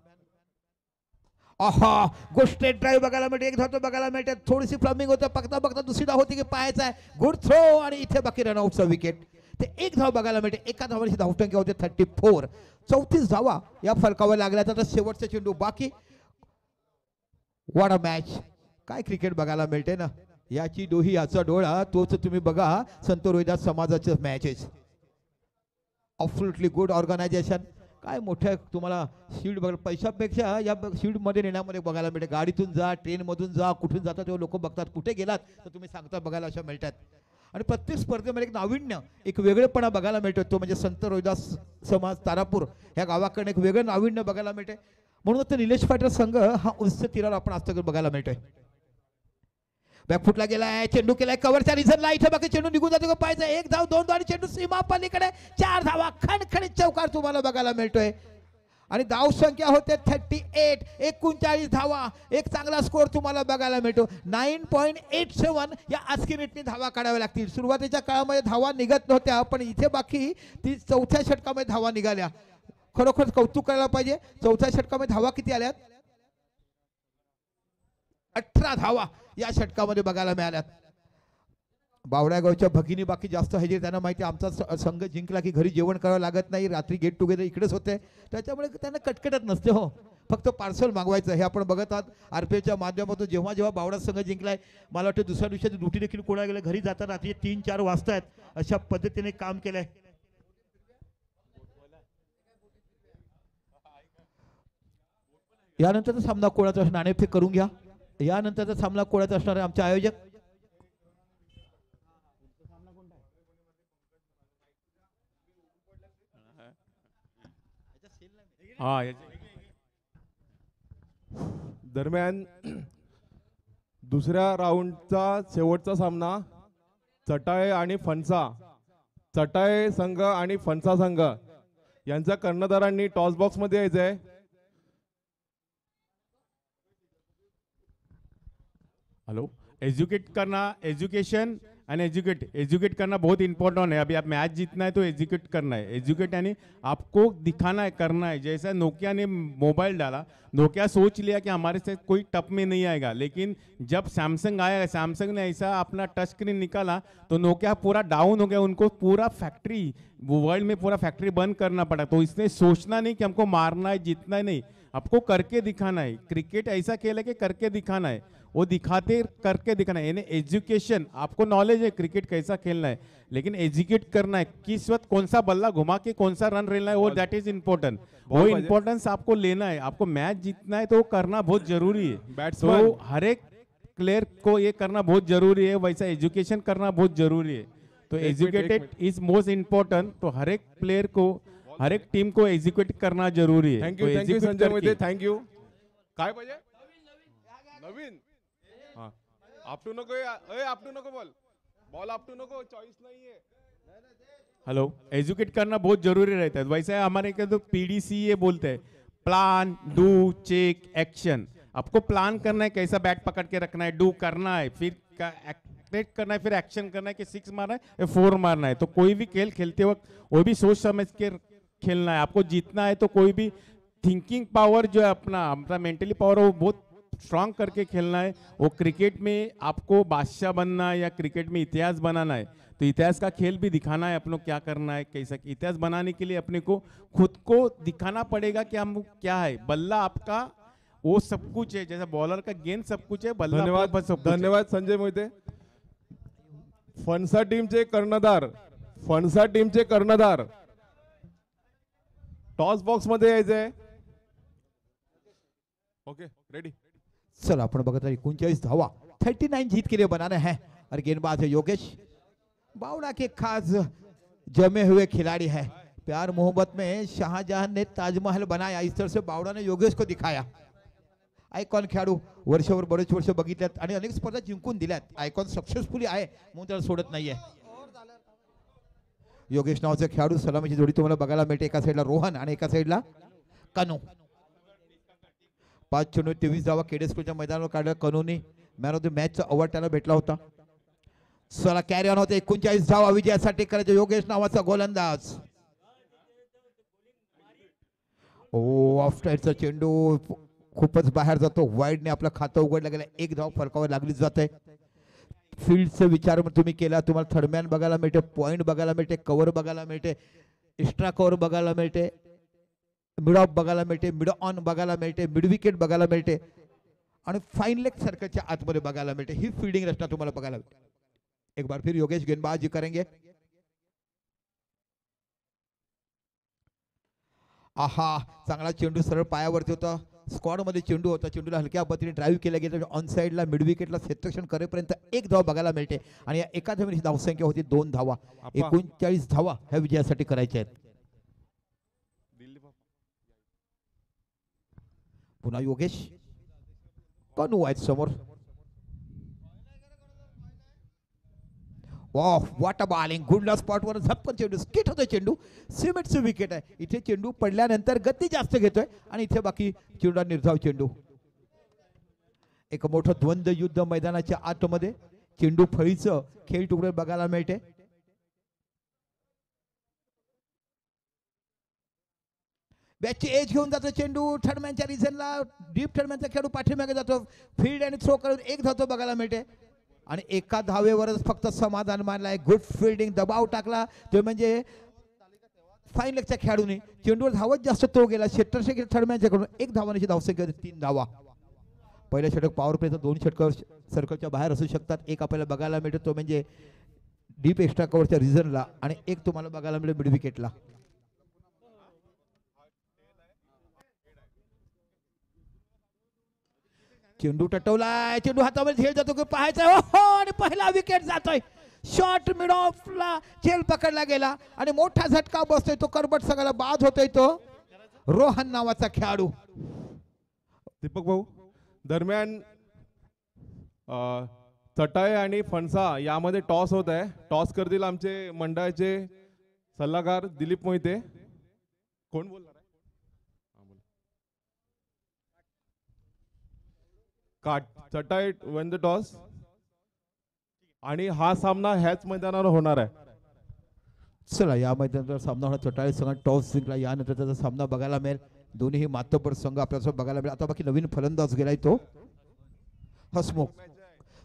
आहा गुड स्ट्रेट ड्राईव्ह बघायला मिळते. एक धाव बघायला मिळते. थोडीशी प्लंबिंग होतं. बघता बघता दुसरी धाव होती की पाहायचा आहे. गुड थ्रो आणि इथे बाकी रनआउटचा विकेट. ते एक धाव बघायला मिळते. एका धावाची धावसंख्या होते 34. 34 धावा या फलकावर लागल्या. तर शेवटचा चेंडू बाकी. What a match. काय क्रिकेट बघायला मिळते ना. याची डोही याचा डोळा तोच तुम्ही बघा. संत रोहिदास समाजाचे मॅचेस. Absolutely good organisation. काय मोठ्या तुम्हाला शील्ड बघा. पैशापेक्षा या शील्ड मध्ये नेण्यामध्ये बघायला मिळते. गाडीतून जा, ट्रेन मधून जा, कुठून जाता तेव्हा लोक बघतात. कुठे गेलात तर तुम्ही सांगता बघायला अशा मिळतात. आणि प्रत्येक स्पर्धेमध्ये एक नाविन्य, एक वेगळेपणा बघायला मिळतो. तो म्हणजे संत रोहिदास समाज तारापूर या गावाकडे एक वेगळं नाविन्य बघायला मिळते. म्हणून तर निलेश पाटील संघ हा उंच तीराला आपण आजतक बघायला मिळतोय. बॅकफुटला गेलाय. चेंडू केलाय कव्हरच्या रिझनला. इथे बाकी चेंडू निघून जातो पाहिजे. एक धाव, 2 धाव, चेंडू सीमा पलीकडे. 4 धावा. खणखणीत चौकार तुम्हाला बघायला मिळतोय. आणि धाव संख्या होते 38. 39 धावा. एक चांगला स्कोर तुम्हाला बघायला मिळतो. 9.87 या आस्किनेटनी धावा काढाव्या लागतील. सुरुवातीच्या काळामध्ये धावा निघत नव्हत्या पण इथे बाकी ती चौथ्या षटकामध्ये धावा निघाल्या. खरोखर कौतुक करायला पाहिजे. चौथ्या षटकामध्ये धावा किती आल्यात? 18 धावा या षटकामध्ये बघायला मिळाल्यात. बावड्यागावच्या भगिनी बाकी जास्त आहे. त्यांना माहिती आमचा संघ जिंकला की घरी जेवण करावं लागत नाही. रात्री गेट टुगेदर इकडेच होते. त्याच्यामुळे त्यांना कटकटत नसते. हो फक्त पार्सल मागवायचं. हे आपण बघत आहात आरपीएलच्या माध्यमातून. जेव्हा जेव्हा बावडा संघ जिंकलाय मला वाटतं दुसऱ्या दिवशी ड्युटी देखील कोणा गेलं घरी जातात रात्री 3-4 वाजतायत. अशा पद्धतीने काम केलंय. यानंतरचा सामना कोणाचा असणार नाणेफेक करून घ्या. यानंतरचा सामना कोणाचा असणार आहे आमचे आयोजक? दरम्यान दुसऱ्या राऊंडचा शेवटचा सामना चटाळे आणि फणसा. चटाळे संघ आणि फणसा संघ यांच्या कर्णधारांनी टॉस बॉक्स मध्ये यायचंय. हेलो. एजुकेट करना, एजुकेशन एंड एजुकेट करना बहुत इंपॉर्टेंट है. अभी आप मैच जीतना है तो एजुकेट करना है. एजुकेट यानी आपको दिखाना है, करना है. जैसा नोकिया ने मोबाइल डाला, नोकिया सोच लिया कि हमारे से कोई टप में नहीं आएगा, लेकिन जब सैमसंग आया, सैमसंग ने ऐसा अपना टच स्क्रीन निकाला तो नोकिया पूरा डाउन हो गया. उनको पूरा फैक्ट्री वर्ल्ड में पूरा फैक्ट्री बंद करना पड़ा. तो इसने सोचना नहीं कि हमको मारना है, जीतना है, नहीं, आपको करके दिखाना है. क्रिकेट ऐसा खेल है कि करके दिखाना है. वो दिखाते करके दिखाना है. यानी एजुकेशन, आपको नॉलेज है क्रिकेट कैसा खेलना है, लेकिन एजुकेट करना है. किस वक्त कौन सा बल्ला घुमा के कौन सा रन रेलना है, वो दैट इज इम्पोर्टेंट. वो इम्पोर्टेंस आपको लेना है. आपको मैच जीतना है तो करना बहुत जरूरी है. तो हर एक प्लेयर को ये करना बहुत जरूरी है. वैसा एजुकेशन करना बहुत जरूरी है. तो एजुकेटेड इज मोस्ट इम्पोर्टेंट. तो हर एक प्लेयर को, हर एक टीम को एजुकेट करना जरूरी है. Thank you. Thank you Sanjay Mohite. Thank you. काय पाहिजे? नवीन आपटू नको. आपटू नको. बॉल आपटू नको. चॉइस नहीं है. हेलो. एजुकेट करना बहुत जरूरी रहता है. वैसे हमारे क्या तो पीडीसीए बोलते हैं, प्लान, डू, चेक, एक्शन. आपको प्लान करना है कैसा बैट पकड़ के रखना है, डू करना है, फिर एक्ट करना है, फिर एक्शन करना है कि 6 मारना है या 4 मारना है. तो कोई भी खेल खेलते वक्त वो भी सोच समझ के खेलना है. आपको जीतना है तो कोई भी थिंकिंग पावर जो है अपना मेंटली पावर वो बहुत स्ट्रांग करके खेलना है। वो क्रिकेट में आपको बादशाह बनना है या क्रिकेट में इतिहास बनाना है, तो इतिहास का खेल भी दिखाना है अपनों क्या करना है कैसा। इतिहास बनाने के लिए अपने को खुद को दिखाना पड़ेगा कि हम क्या है। बल्ला आपका वो सब कुछ है, जैसा बॉलर का गेंद सब कुछ है, बल्ला धन्यवाद आपका सब कुछ है। धन्यवाद संजय मोहिते. फणसा टीमचे कर्णधार, फणसा टीमचे कर्णधार टॉस बॉक्स मध्ये यायचंय. Okay ready. चला आपण बघत आहे 39 धावा, 39 जीत के लिए बनाना है. और गेंदबाज है योगेश. बावड़ा के खास जमे हुए खिलाड़ी है. प्यार मोहब्बत में शाहजहां ने ताजमहल बनाया, इस तरह से बावड़ा ने योगेश को दिखाया. आयकॉन खेळाडू वर्षभर बरेच वर्ष बघितल्यात आणि अनेक स्पर्धा जिंकून दिल्यात. आयकॉन सक्सेसफुली आहे म्हणून त्याला सोडत नाहीये. योगेश नावाचा खेळाडू, सलामीची जोडी तुम्हाला बघायला मिळते. एका साईडला रोहन आणि एका साईडला कनू. 5 चेंडू 23 धावा केडे स्कूलच्या मैदानावर काढल्या कनूनी. मॅन ऑफ द मॅचचा अवॉर्ड त्याला भेटला होता. चला कॅरी ऑन होते. 39 धावा विजयासाठी करायचे योगेश नावाचा गोलंदाज. ओ ऑफ साईडचा चेंडू खूपच बाहेर जातो. वाईडने आपलं खातं उघडलं गेलं. 1 धाव फरकावर लागली जाते. फील्डचा विचार तुम्ही केला, तुम्हाला थर्डमॅन बघायला मिळते, पॉइंट बघायला मिळते, कव्हर बघायला मिळते, एक्स्ट्रा कव्हर बघायला मिळते, मिड ऑफ बघायला मिळते, मिड ऑन बघायला मिळते, मिड विकेट बघायला मिळते आणि फाईन लेग सर्कलच्या आतमध्ये बघायला मिळते. ही फील्डिंग रचना तुम्हाला बघायला मिळते. एक बार फिर योगेश गेंदबाजी करेंगे. आहा, चांगला चेंडू सरळ पायावरती होता. स्क्वॉड मध्ये चेंडू होता. चेंडूला हलक्या पद्धतीने ड्राईव्ह केला गेला. ऑन साइडला मिड विकेटला क्षेत्ररक्षण करेपर्यंत 1 धाव बघायला मिळते आणि या एका धावेची धावसंख्या होती 2 धावा. 39 धावा ह्या विजयासाठी करायच्या आहेत. पुन्हा योगेश कनू आहेत समोर. वाह, व्हॉट अ बॉलिंग. गुडला स्पॉटवर झपकन चेंडू, स्किट होतोय चेंडू. सिमेंटचं विकेट आहे. इथे चेंडू पडल्यानंतर गती जास्त घेतोय आणि इथे बाकी चेंडूला निर्धाव चेंडू. एक मोठं द्वंद्व युद्ध मैदानाच्या आतमध्ये चेंडू फळीचं खेळ तुकडे बघायला मिळते. बॅटची एज घेऊन जातो चेंडू. थर्डमॅनच्या रिझनला डीप थर्डमॅनचा खेळाडू पाठीमागे जातो. फील्ड आणि थ्रो करून 1 धाव बघायला मिळते आणि एका धावेवरच फक्त समाधान मानलाय. गुड फिल्डिंग, दबाव टाकला तो म्हणजे फाईन लेगच्या खेळाडूने. चेंडूवर धावत जास्त तो गेला. क्षेत्ररक्षक थर्डमॅनच्या कडून 1 धावांची धावसंख्या 3 धावा. पहिल्या षटक पॉवर प्लेचं 2 षटक सर्कलच्या बाहेर असू शकतात. एक आपल्याला बघायला मिळतो तो म्हणजे डीप एक्स्ट्रा कव्हरच्या रिझनला आणि एक तुम्हाला बघायला मिळेल मिड विकेटला. चेंडू टटवलाय. चेंडू हातामध्ये झेल जातो की पाहायचा. ओहो, आणि पहिला विकेट जातोय. शॉर्ट मिड ऑफला झेल पकडला गेला आणि मोठा झटका बसतोय. तो करबट सगळ्याला बाद होतोय तो रोहन नावाचा खेळाडू. दीपक भाऊ, दरम्यान चटाळे आणि फणसा यामध्ये टॉस होत आहे. टॉस करतील आमचे मंडळाचे सल्लागार दिलीप मोहिते. कोण बोलणार आहे? चटाळे वन द टॉस आणि हा सामना ह्याच मैदानावर होणार आहे. चला या मैदानाचा सामना होणार. चटाळे संघ टॉस जिंकला. यानंतर त्याचा सामना बघायला मिळेल. दोन्ही मातब्बर संघ आपल्यासोबत बघायला मिळेल. आता बाकी नवीन फलंदाज गेलाय तो हसमुख.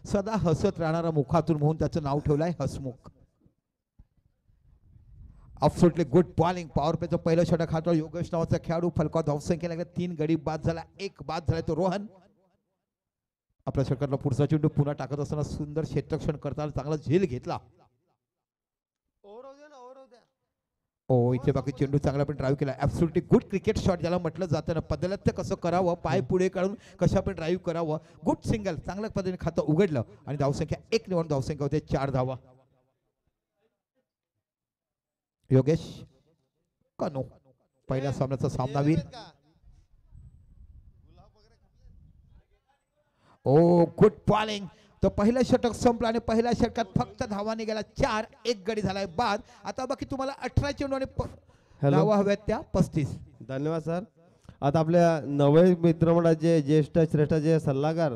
सदा हसत राहणारा मुखातून म्हणून त्याचं नाव ठेवलंय Hasmukh. Absolutely good bowling. Power प्लेचं पहिलं षटक हातो योगेश नावाचा खेळाडू. फलकावर धावसंख्या लागल्या. 3 गडी बाद झाला. 1 बाद झालाय तो रोहन. आपल्या षटकातला पुढचा चेंडू पुन्हा टाकत असताना सुंदर क्षेत्ररक्षण करताना चांगला झेल घेतला. ओ इथे बाकी चेंडू चांगला पण ड्राईव्ह केला. ऍब्सोल्युटली गुड क्रिकेट शॉट ज्याला म्हटलं जातं ना. पदलत्य कसं करावं, पाय पुढे काढून कशा पण ड्राईव्ह करावं. गुड सिंगल, चांगल्या पद्धतीने खातं उघडलं आणि धावसंख्या 1 निवड धावसंख्या होते 4 धावा. योगेश कनू पहिल्या सामन्याचा सामनावीर. ओ गुड बॉलिंग. तो पहिलं षटक संपलं आणि पहिल्या षटकात फक्त धावा निघाला 4. 1 गडी झालाय बाद. आता बाकी तुम्हाला 18 चेंडू आणि धावा हव्यात त्या 35. धन्यवाद सर. आता आपल्या नवे मित्रमंडळाचे ज्येष्ठ श्रेष्ठाचे सल्लागार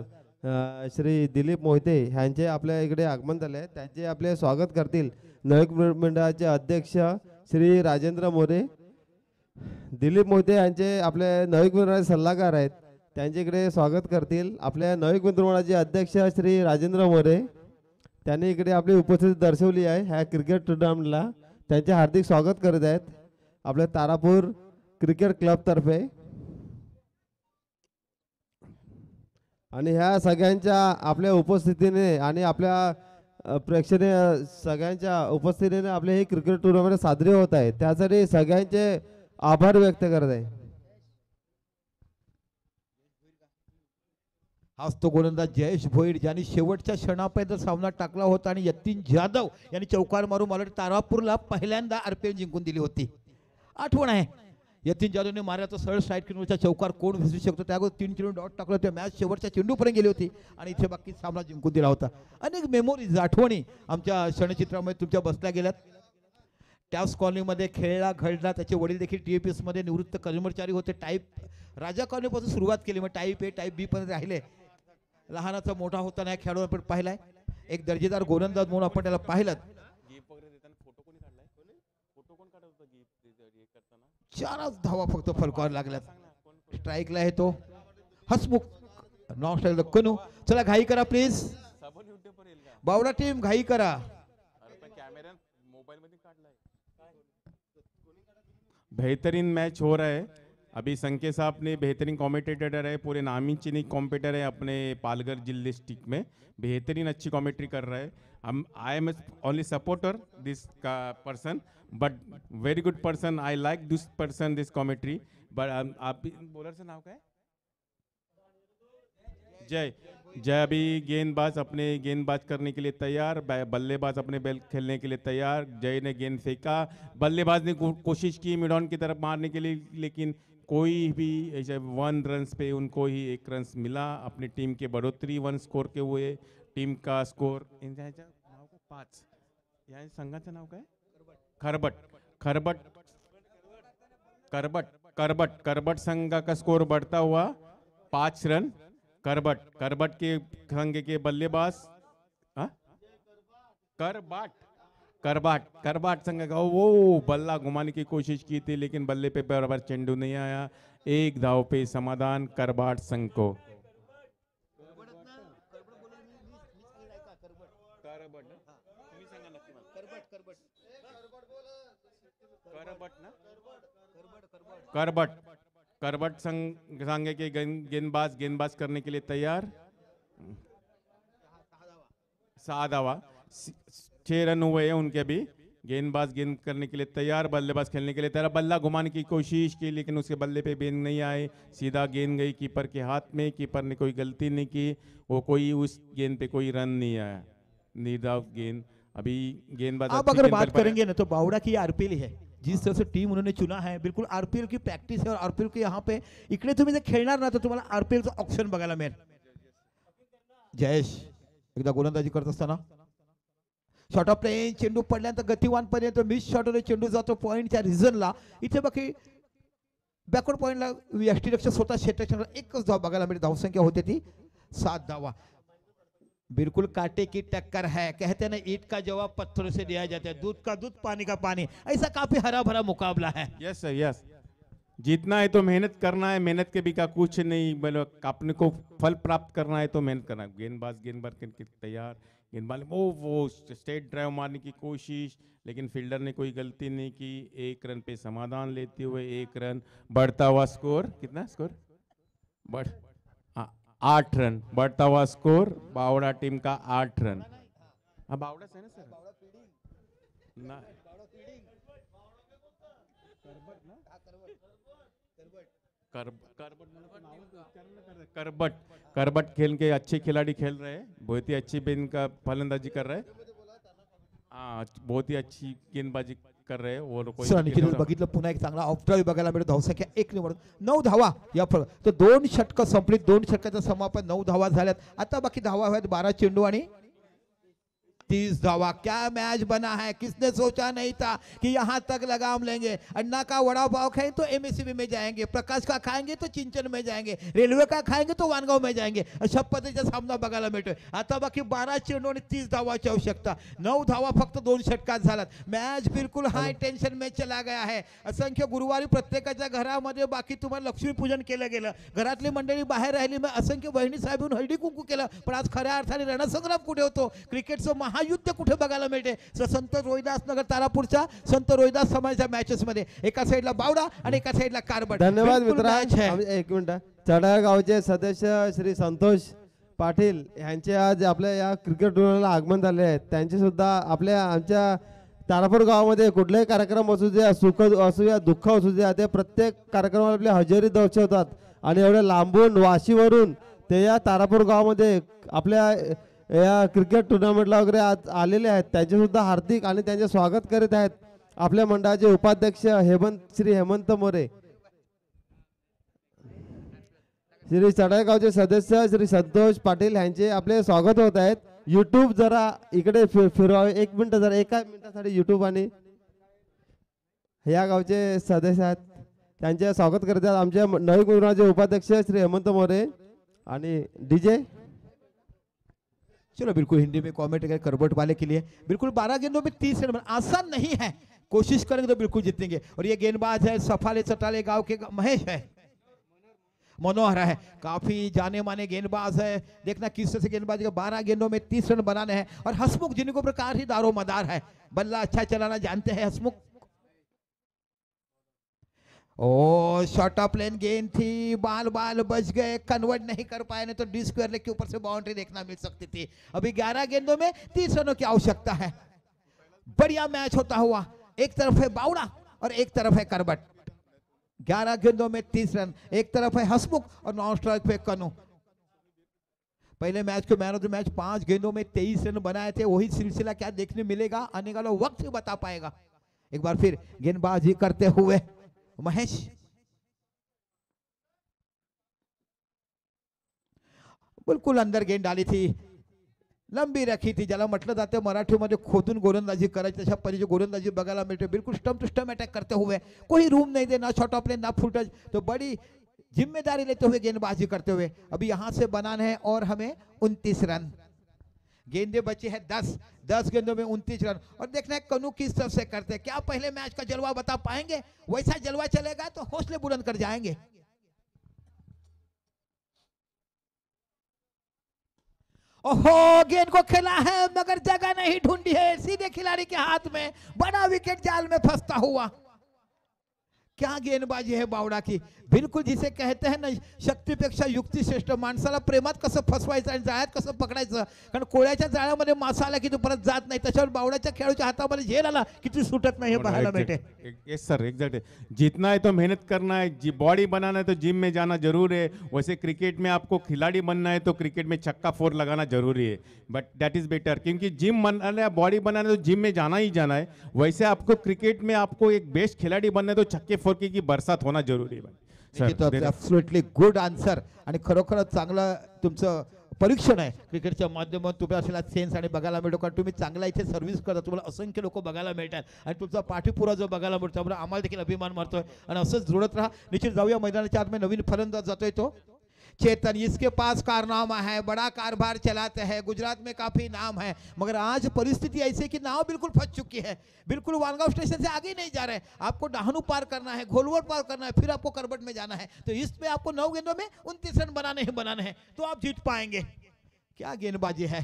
श्री दिलीप मोहिते यांचे आपल्या इकडे आगमन झाले. त्यांचे आपले स्वागत करतील नवे मंडळाचे अध्यक्ष श्री राजेंद्र मोरे. दिलीप मोहिते यांचे आपले नवे मंडळाचे सल्लागार आहेत. त्यांच्याकडे स्वागत करतील आपल्या नवीन मित्रमंडळाचे अध्यक्ष श्री राजेंद्र मोरे. त्यांनी इकडे आपली उपस्थिती दर्शवली आहे ह्या क्रिकेट टुर्नामेंटला. त्यांचे हार्दिक स्वागत करत आहेत आपल्या तारापूर क्रिकेट क्लबतर्फे. आणि ह्या सगळ्यांच्या आपल्या उपस्थितीने आणि आपल्या प्रेक्षणीय सगळ्यांच्या उपस्थितीने आपले हे क्रिकेट टुर्नामेंट साजरे होत आहे, त्यासाठी सगळ्यांचे आभार व्यक्त करत आहे. आज तो गोलंदाज जयेश भोईर ज्यांनी शेवटच्या क्षणापर्यंत सामना टाकला होता आणि यतीन जाधव यांनी चौकार मारून मला तारापूरला पहिल्यांदा RPL जिंकून दिली होती. आठवण आहे यतीन जाधवने मारल्याचा सरळ स्ट्राईक किनवरचा चौकार कोण विसरू शकतो. त्यावर 3 चेंडू डॉट टाकलं त्या मॅच शेवटच्या चेंडूपर्यंत गेली होती आणि इथे बाकी सामना जिंकून दिला होता. अनेक मेमोरीज आठवणी आमच्या क्षणचित्रामध्ये तुमच्या बसल्या गेल्यात. टॅप्स कॉलनीमध्ये खेळला घडला. त्याचे वडील देखील TAPS मध्ये निवृत्त कर्मचारी होते. टाईप राजा कॉलनीपासून सुरुवात केली, मग टाईप A टाईप B पर्यंत राहिले. लहानाचा मोठा होताना या खेळाडू आपण पाहिलाय. एक दर्जेदार गोलंदाज म्हणून आपण त्याला पाहिलं. 4 धावा फक्त फलकावर लागल्यात. स्ट्राईकला आहे तो हसमुख, नॉन स्ट्राईक कनू. चला घाई करा प्लीज, बावडा टीम घाई करा. बेहतरीन मैच हो रहा है. अभी संके साहब ने बेहतरीन कमेंटेटर है, पूरे नामी चीनी कॉम्पिटर है अपने पालघर जिले डिस्ट्रिक्ट में. बेहतरीन अच्छी कमेंट्री कर रहा है. हम आई एम ओनली सपोर्टर दिस का person, but very good person. I like this person, this commentary. But आप बॉलर से नाम क्या है? जय. जय अभी गेंदबाज अपने गेंदबाज करने के लिए तैयार, बल्लेबाज अपने बैल खेलने के लिए तैयार. जय ने गेंद फेंका, बल्लेबाज ने कोशिश की मिड ऑन की तरफ मारने के लिए, लेकिन कोई भी ऐसे 1 रन पे उनको ही 1 रन मिला. अपनी टीम के बढ़ोतरी 1 स्कोर के हुए. टीम का स्कोर नाव का 5. या संघाचं नाव काय? खरबट. खरबट करबट करबट करबट संघ का स्कोर बढ़ता हुआ 5 रन. करबट करबट के संघ के बल्लेबाज करबाट करबाट करबाट संघ का वो बल्ला घुमाने की कोशिश की थी, लेकिन बल्ले पे बराबर चेंडू नहीं आया. 1 धाव पे समाधान करबाट संघ को. करबट करबट संघ के गेंदबाज करने के लिए तैयार. 6 धावा, 6 रन हुए हैं उनके अभी. गेंदबाज गेंद करने के लिए तैयार, बल्लेबाज खेलने के लिए तैयार. बल्ला घुमाने की कोशिश की, लेकिन उसके बल्ले पे गेंद नहीं आए. सीधा गेंद गई कीपर के हाथ में. कीपर ने कोई गलती नहीं की, वो कोई उस गेंद पे कोई रन नहीं आया. निर्धाव गेंद. अभी गेंदबाज आप अगर बात करेंगे ना तो बावड़ा की RPL है. जिस तरह से टीम उन्होंने चुना है, बिल्कुल RPL की प्रैक्टिस है. और RPL के यहाँ पे इकडे तुम्ही जर खेळणार ना तर तुम्हाला RPL चा ऑप्शन बघायला मिळेल. जयेश एकदा गोलंदाजी करत असताना शॉर्ट ऑफ प्लेन चेंडू पडल्यानंतर गतिवान पर्यंत मिस शॉटने चेंडू जातो पॉइंटच्या रिझनला. इथे बाकी बॅकवर्ड पॉइंटला यष्टीरक्षक स्वतः क्षेत्ररक्षण 1च धाव बघायला मिळते. धावसंख्या होते ती 7 धावा. बिल्कुल कांटे की टक्कर है. कहते हैं ना ईंट का जवाब पत्थरों से दिया जाता है, दूध का दूध पानी का पानी. ऐसा काफी हरा भरा मुकाबला है. Yes sir yes. जीतना है तो मेहनत करना है. मेहनत के भी का कुछ नहीं, मतलब अपने को फल प्राप्त करना है तो मेहनत करना है. गेंदबाज करके तैयार. गेंदबाज वो स्ट्रेट ड्राइव मारने की कोशिश, लेकिन फील्डर ने कोई गलती नहीं की. 1 रन पे समाधान लेते हुए 1 रन. बढ़ता हुआ स्कोर कितना स्कोर 8 रन. बढ़ता हुआ स्कोर बावड़ा टीम का 8 रन. हाँ बावड़ा से ना सर ना करबट करबट खेल के अच्छे खिलाड़ी खेल रहे हैं. बहुत ही अच्छी इनका फलंदाजी कर रहे हैं. हाँ बहुत ही अच्छी गेंदबाजी कर रहे हैं. और कोई बघितलं पुन्हा एक चांगला ऑफ ड्राइव बघायला मिळतो. धावसंख्या 1 निवड 9 धावा या तर 2 षटकं संपली. 2 षटकाचं समापन 9 धावा झाल्यात. आता बाकी धावा आहेत 12 चेंडू आणि 30 धावा। क्या मैच बना है, किसने सोचा नहीं था कि यहाँ तक लगाम लेंगे। अन्ना का वड़ा पाव खाएं तो एमएससीबी में जाएंगे, प्रकाश का खाएंगे तो चिंचन में जाएंगे, रेल्वे का खाएंगे तो वानगाव में जाएंगे, अशा पद्धतीचा सामना बघायला मिळतोय। आता बाकी 12 चेंडू आणि 30 धावाची आवश्यकता, 9 धावा फक्त 2 षटकात झाल्यात। मॅच बिलकुल हाय टेन्शन में चला गया है। असंख्य गुरुवारी प्रत्येकाच्या घरामध्ये बाकी तुम्हाला लक्ष्मीपूजन केलं गेलं, घरातली मंडळी बाहेर राहिली, मग असंख्य बहिणी साहेबांनी हळदी कुंकू केलं, पण आज खऱ्या अर्थाने रणसंग्राम कुठे होतो, क्रिकेटचं महायुद्ध कुठे बघायला मिळते। संत रोहिदास नगर तारापूरच्या संत रोहिदास समाजाच्या मॅचेस मध्ये एका साईडला बावडा आणि एका साईडला कारबट। धन्यवाद बिलकुल मित्रा। match है। एक मिनिट, चढा गावचे सदस्य श्री संतोष पाटील यांचे आज आपल्या या क्रिकेट टुर्नामेंटला आगमन झाले आहेत। त्यांचे सुद्धा आमच्या तारापूर गावामध्ये कुठलाही कार्यक्रम असू द्या, सुख असू द्या, दुःख असू द्या, ते प्रत्येक कार्यक्रमाला आपली हजेरी दर्शवतात आणि एवढ्या लांबून वाशीवरून ते या तारापूर गावामध्ये आपल्या या क्रिकेट टुर्नामेंटला वगैरे आज आलेले आहेत। त्यांचे सुद्धा हार्दिक आणि त्यांचे स्वागत करीत आहेत आपल्या मंडळाचे उपाध्यक्ष श्री हेमंत मोरे, श्री चढाईगावचे सदस्य श्री संतोष पाटील यांचे आपले स्वागत होत आहेत। युट्यूब जरा इकडे फिरवावे, एक मिनिट, जरा एका मिनिटासाठी युट्यूब आणि या गावचे सदस्य आहेत त्यांचे स्वागत करत आहेत आमच्या नवी गुरुचे उपाध्यक्ष श्री हेमंत मोरे आणि डीजे। चलो बिल्कुल हिंदी में कमेंट करें करबट वाले के लिए। बिल्कुल 12 गेंदों में 30 रन आसान नहीं है, कोशिश करेंगे तो बिल्कुल जीतेंगे। और ये गेंदबाज है सफाले चटाले गांव के महेश है, मनोहर है, काफी जाने माने गेंदबाज है। देखना किस तरह से गेंदबाजी का 12 गेंदों में 30 रन बनाने हैं। और हसमुख जिनको प्रकार ही दारोमदार है, बल्ला अच्छा चलाना जानते हैं हसमुख। ओ शॉर्ट ऑफ लेन गेंद थी, बाल बच गए, कन्वर्ट नहीं कर पाए, नहीं तो डी स्क्वायर लेग के ऊपर से बाउंड्री देखना मिल सकती थी। अभी 11 गेंदों में 30 रनों की आवश्यकता है। बढ़िया मैच होता हुआ, एक तरफ है बावड़ा और एक तरफ है करबट। 11 गेंदों में 30 रन, एक तरफ है हसमुख और नॉन स्ट्राइक पे कनु। पहले मैच को मैन ऑफ द मैच 5 गेंदों में 23 रन बनाए थे, वही सिलसिला क्या देखने मिलेगा आने वाला वक्त ही बता पाएगा। एक बार फिर गेंदबाजी करते हुए महेश, बिल्कुल अंदर गेंद डाली थी, लंबी रखी थी, ज्याला म्हटलं जातं मराठीमध्ये खोदून गोलंदाजी करायची, तशा परीची गोलंदाजी बघायला मिळते। बिल्कुल स्टंप टू स्टंप अटैक करते हुए, कोई रूम नहीं देना, शॉर्ट ऑफ लेन ना फुल टच, तो बड़ी जिम्मेदारी लेते हुए गेंदबाजी करते हुए अभी यहां से बनाना है और हमें 29 रन। गेंदे बचे हैं 10 गेंदों में 29 रन। और देखना है कनु किस तरह से करते हैं, क्या पहले मैच का जलवा बता पाएंगे, वैसा जलवा चलेगा तो हौसले बुलंद कर जाएंगे। ओहो गेंद को खेला है मगर जगह नहीं ढूंढी है, सीधे खिलाड़ी के हाथ में, बड़ा विकेट जाल में फंसता हुआ। क्या गेंदबाजी है बावडा की, बिल्कुल जिसे कहते हैं ना शक्तीपेक्षा युक्ती श्रेष्ठ। माणसाला प्रेमात कसं फसवायचं आणि जाळ्यात कसं पकडायचं, कारण कोळ्याच्या जाळ्यामध्ये मासा आला की तो परत जात नाही, तशावर बावड्याच्या खेळाच्या हातामध्ये झेल आला की ती सुटत नाही, हे पाहायला मिळते। Yes sir, exact. जीतना है तो मेहनत करना है, बॉडी बनाना है तो जिम में जाना जरूर है। वैसे क्रिकेट में आपको खिलाड़ी बनना है तो क्रिकेट में छक्का फोर लगाना जरूरी है, बट दैट इज बेटर, क्योंकि जिम बनाना है, बॉडी बनाना है तो जिम में जाना ही जाना है। वैसे आपको क्रिकेट में आपको एक बेस्ट खिलाड़ी बनना है तो छक्के फोर की बरसात होना जरूरी है। ॲब्सोल्युटली गुड आन्सर आणि खरोखरच चांगलं तुमचं परीक्षण आहे क्रिकेटच्या माध्यमातून। तुम्ही असलेला सेन्स आणि बघायला मिळतो, कारण तुम्ही चांगला इथे सर्व्हिस करता, तुम्हाला असंख्य लोक बघायला मिळतात आणि तुमचा पाठीपुरा जो बघायला मिळतो, त्यामुळे आम्हाला देखील अभिमान वाटतोय आणि असंच जुळत राहा। निश्चित जाऊया मैदानाच्या आतमध्ये, नवीन फलंदाज जातोय तो चेतन, इसके पास कारनामा है, बड़ा कारोबार चलाते हैं, गुजरात में काफी नाम है, मगर आज परिस्थिति ऐसी कि नाव बिल्कुल फंस चुकी है, बिल्कुल वानगांव स्टेशन से आगे नहीं जा रहे। आपको डहानू पार करना है, घोलवड पार करना है, फिर आपको करबट में जाना है, तो इसमें आपको 9 गेंदों में 29 रन बनाने हैं, तो आप जीत पाएंगे। क्या गेंदबाजी है,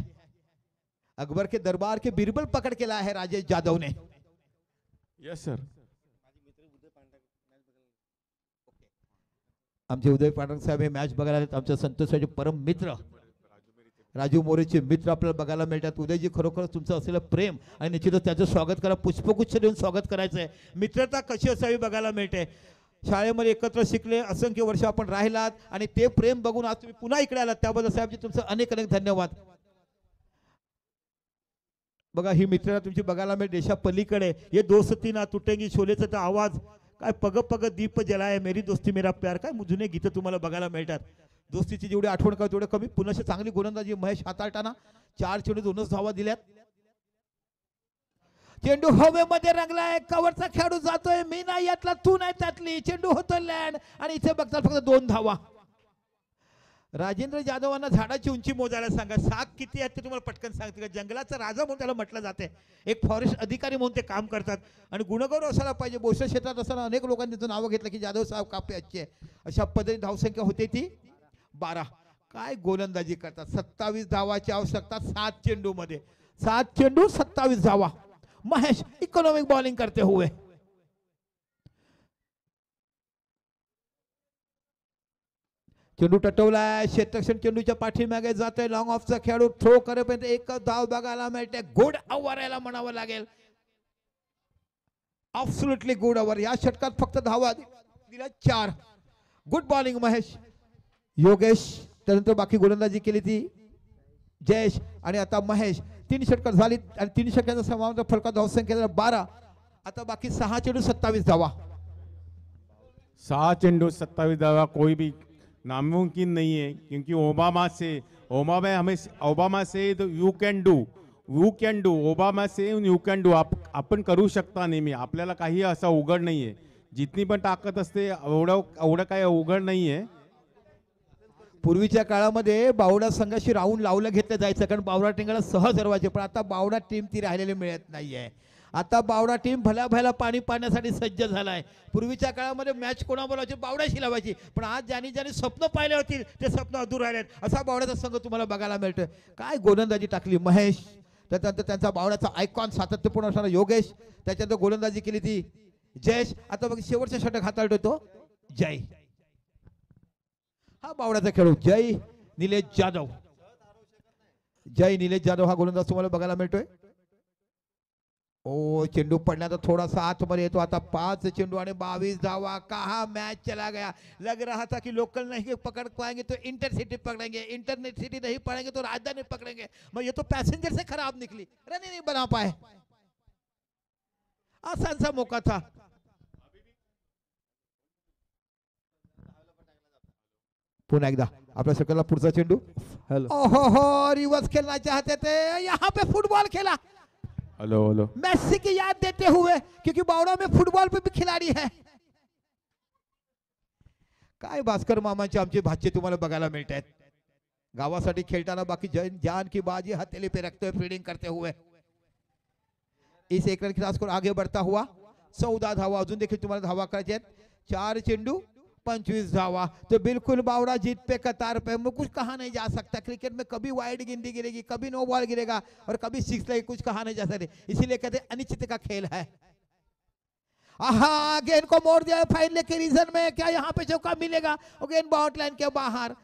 अकबर के दरबार के बिरबल पकड़ के लाया है राजेश यादव ने। Yes sir. आमचे उदय पाटण साहेब हे मॅच बघायला आलेत, आमच्या संतोषाचे परम मित्र राजू मोरेचे मित्र आपल्याला बघायला मिळतात। उदयजी खरोखरच तुमचं असलेलं प्रेम आणि निश्चितच त्याचं स्वागत करा, पुष्पगुच्छ देऊन स्वागत करायचं आहे। मित्रता कशी असावी बघायला मिळते, शाळेमध्ये एकत्र शिकले, असंख्य वर्ष आपण राहिलात आणि ते प्रेम बघून आज तुम्ही पुन्हा इकडे आलात, त्याबद्दल साहेबजी तुमचं अनेक धन्यवाद। बघा ही मित्रता तुमची बघायला मिळते देशा पलीकडे, ये दोस्ती ना तुटेंगी शोलेचा तर आवाज, काय पग पग दीप जलाय, मेरी दोस्ती मेरा प्यार, काय जुने गीतं तुम्हाला बघायला मिळतात। दोस्तीची जेवढी आठवण का तेवढं कमी। पुन्हा चांगली गोलंदाजी महेश हाताळताना 4 चेंडू 2 धावा दिल्यात। चेंडू हवेमध्ये रंगलाय, कव्हरचा खेळाडू जातोय, मी नाही यातला तू नाही त्यातली, चेंडू होतोय लँड आणि इथे बघतात फक्त 2 धावा. राजेंद्र जाधवांना झाडाची उंची मोजायला सांगा, साग किती आहेत ते तुम्हाला पटकन सांगते का. जंगलाचा राजा म्हणून त्याला म्हटलं जाते, एक फॉरेस्ट अधिकारी म्हणून ते काम करतात आणि गुणगौरव असायला पाहिजे. बोसर क्षेत्रात असताना अनेक लोकांनी त्याचं नावं घेतलं की जाधव साहेब कापे अच्छे. अशा पद्धतीने धावसंख्या होते ती 12. काय गोलंदाजी करतात. 27 धावाची आवश्यकता 7 चेंडू मध्ये, 7 चेंडू 27 धावा. महेश इकोनॉमिक बॉलिंग करते हुए, चेंडू टटवलाय, क्षेत्ररक्षण चेंडूच्या पाठीमागे जातोय, लॉंग ऑफचा खेळाडू थ्रो करेपर्यंत एक धाव बघायला मिळते. गुड ओव्हर याला म्हणावं लागेल, ॲब्सोल्युटली गुड ओव्हर. या षटकात फक्त धावा दिल्या 4. Good bowling Mahesh. योगेश त्यानंतर बाकी गोलंदाजी केली ती जयेश आणि आता महेश. 3 षटकार झाली आणि 3 षटकांचा समावेश फलकात धावसंख्या 12. आता बाकी 6 चेंडू 27 धावा. 6 चेंडू 27 धावा कोई भी नामुमकिन नहीं है, क्योंकि ओबामा से तो you can do Obama say you can do. आपण करू शकता नेहमी, आपल्याला काही असं उघड नाही आहे. जितनी पण ताकद असते एवढं काय उघड नाही आहे. पूर्वीच्या काळामध्ये बावडा संघाशी राऊंड लावलं घेतलं जायचं, कारण बावडा टीमला सहज हरवायचे. पण आता बावडा टीम ती राहिलेली मिळत नाहीये. आता बावडा टीम भल्या पाणी पाण्यासाठी सज्ज झालाय. पूर्वीच्या काळामध्ये मॅच कोणा बोलायची, बावड्याशी लावायची. पण आज ज्यांनी स्वप्न पाहिले होतील ते स्वप्न अधूर राहिलेत. असा बावड्याचा संघ तुम्हाला बघायला मिळतोय. काय गोलंदाजी टाकली महेश, त्याच्यानंतर त्यांचा बावड्याचा आयकॉन सातत्यपूर्ण असणारा योगेश, त्याच्यानंतर गोलंदाजी केली ती जयेश. आता बघ शेवटचा षटक हाताळतोय तो जय. हा बावड्याचा खेळू जय निलेश जाधव. जय निलेश जाधव हा गोलंदाज तुम्हाला बघायला मिळतोय. ओ चेंडू पडण्याचा थोडासा आतमध्ये येतो. आता 5 चेंडू आणि 22 धावा. कहा मैच चला गया. लग रहा था कि लोकल नहीं पकड़ पाएंगे तो इंटरसिटी पकड़ेंगे, इंटरसिटी नहीं पकड़ेंगे तो राजधानी पकड़ेंगे, मगर ये तो पैसेंजर से खराब निकली, रन ही नहीं बना पाए. आसान सा मौका था. पुन्हा एकदा आपल्या सर्कलला पुढचा चेंडू. हॅलो ओहो रिवर्स खेलना चाहते थे, यहाँ पे फुटबॉल खेला. हेलो मेसी की याद देते हुए, क्योंकि बावड़ा में फुटबॉल पे भी खिलाड़ी है. काय भास्कर मामाचे आमचे भाचे तुम्हाला बघायला मिळत आहेत. गावासाठी खेळताना बाकी जान की बाजी हथेली पे रखते हुए फील्डिंग करते हुए इस एक रन खिलाफ स्कोर आगे बढ़ता हुआ. 14 धावा अजून देखील तुम्हाला धावा करायचे आहेत. 4 चेंडू 25 धावा. तो बिल्कुल बावड़ा जीत पे कतार पे. कुछ कहा नहीं जा सकता. क्रिकेट में कभी वाइड गिनती गिरेगी, कभी नो बॉल गिरेगा और कभी 6 लगेगी, कुछ कहा नहीं जा सकते. इसीलिए कहते हैं अनिश्चित का खेल है. आहा गेंद को मोड़ दिया फाइनल के रीजन में. क्या यहाँ पे चौका मिलेगा? और गेंद बाउंड लाइन के बाहर.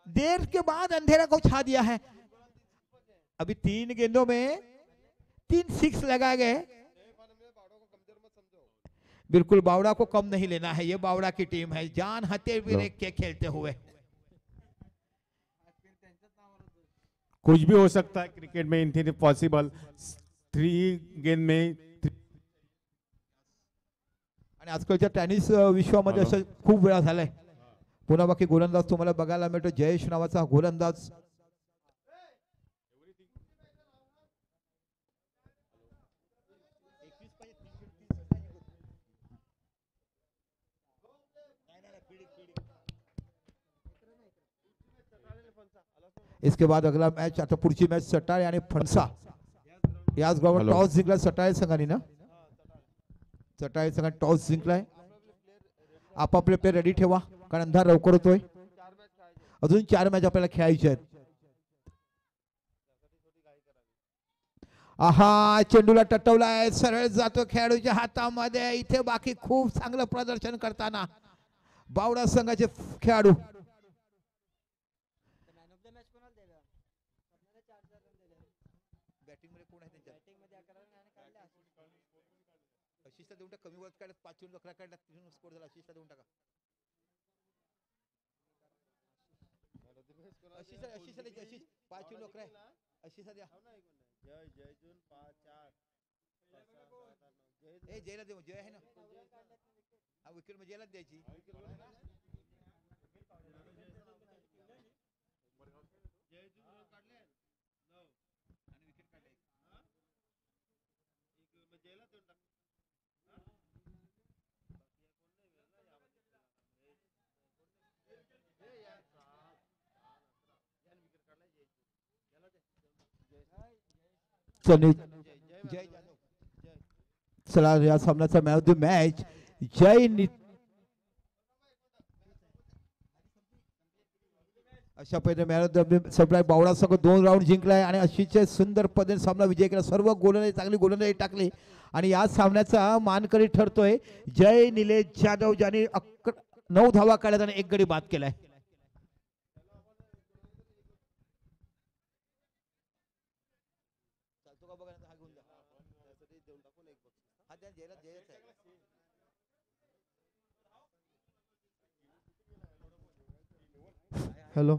देर के बाद अंधेरा को छा दिया है. अभी 3 गेंदों में 3 6 लगाए गए. बिल्कुल बावड़ा को कम नहीं लेना है. ये बावड़ा की टीम है, जान हथे भी रेख के खेलते हुए. कुछ भी हो सकता है क्रिकेट में, इनफिनिट पॉसिबल. 3 गेंद में आणि आजकालच्या टेनिस विश्वामध्ये असं खूप वेळा झालाय. पुन्हा बाकी गोलंदाज तुम्हाला बघायला मिळतो. जयेश नावाचा गोलंदाज. इसके बाद अगला मैच, आता पुढची मॅच सटाळे आणि फणसा. याच गावात टॉस जिंकला सटाळे संघाने ना. सटाळे संघाने टॉस जिंकलाय. आपापले प्लेयर रेडी ठेवा, कारण अंधार लवकर होतोय. अजून 4 मॅच आपल्याला खेळायचे आहेत. आहा चेंडूला टटवलाय, सरळ जातो खेळाडूच्या हातामध्ये. इथे बाकी खूप चांगलं प्रदर्शन करताना बावडा संघाचे खेळाडू. देऊन टाका. कमी वरच काढत 5 चेंडू 11 काढला, 3 स्कोर झाला. आशिषला देऊन टाका. आशिष 5 चेंडू 11 आशिषला द्या. जय जून 5 4 ए जयला देऊ. जय आहे ना हा विकेट मध्ये जयला द्यायची. सनी जय चला या सामन्याचा मॅन ऑफ द मॅच अशा पद्धतीने man of the supply Bawada संघ 2 राऊंड जिंकलाय आणि अतिशय सुंदर पद्धतीने सामना विजय केला. सर्व गोलंदाजी चांगली गोलंदाजी टाकली आणि या सामन्याचा मानकरी ठरतोय जय निलेश जाधव ज्यांनी 9 धावा काढल्यात आणि 1 गडी बाद केलाय. हॅलो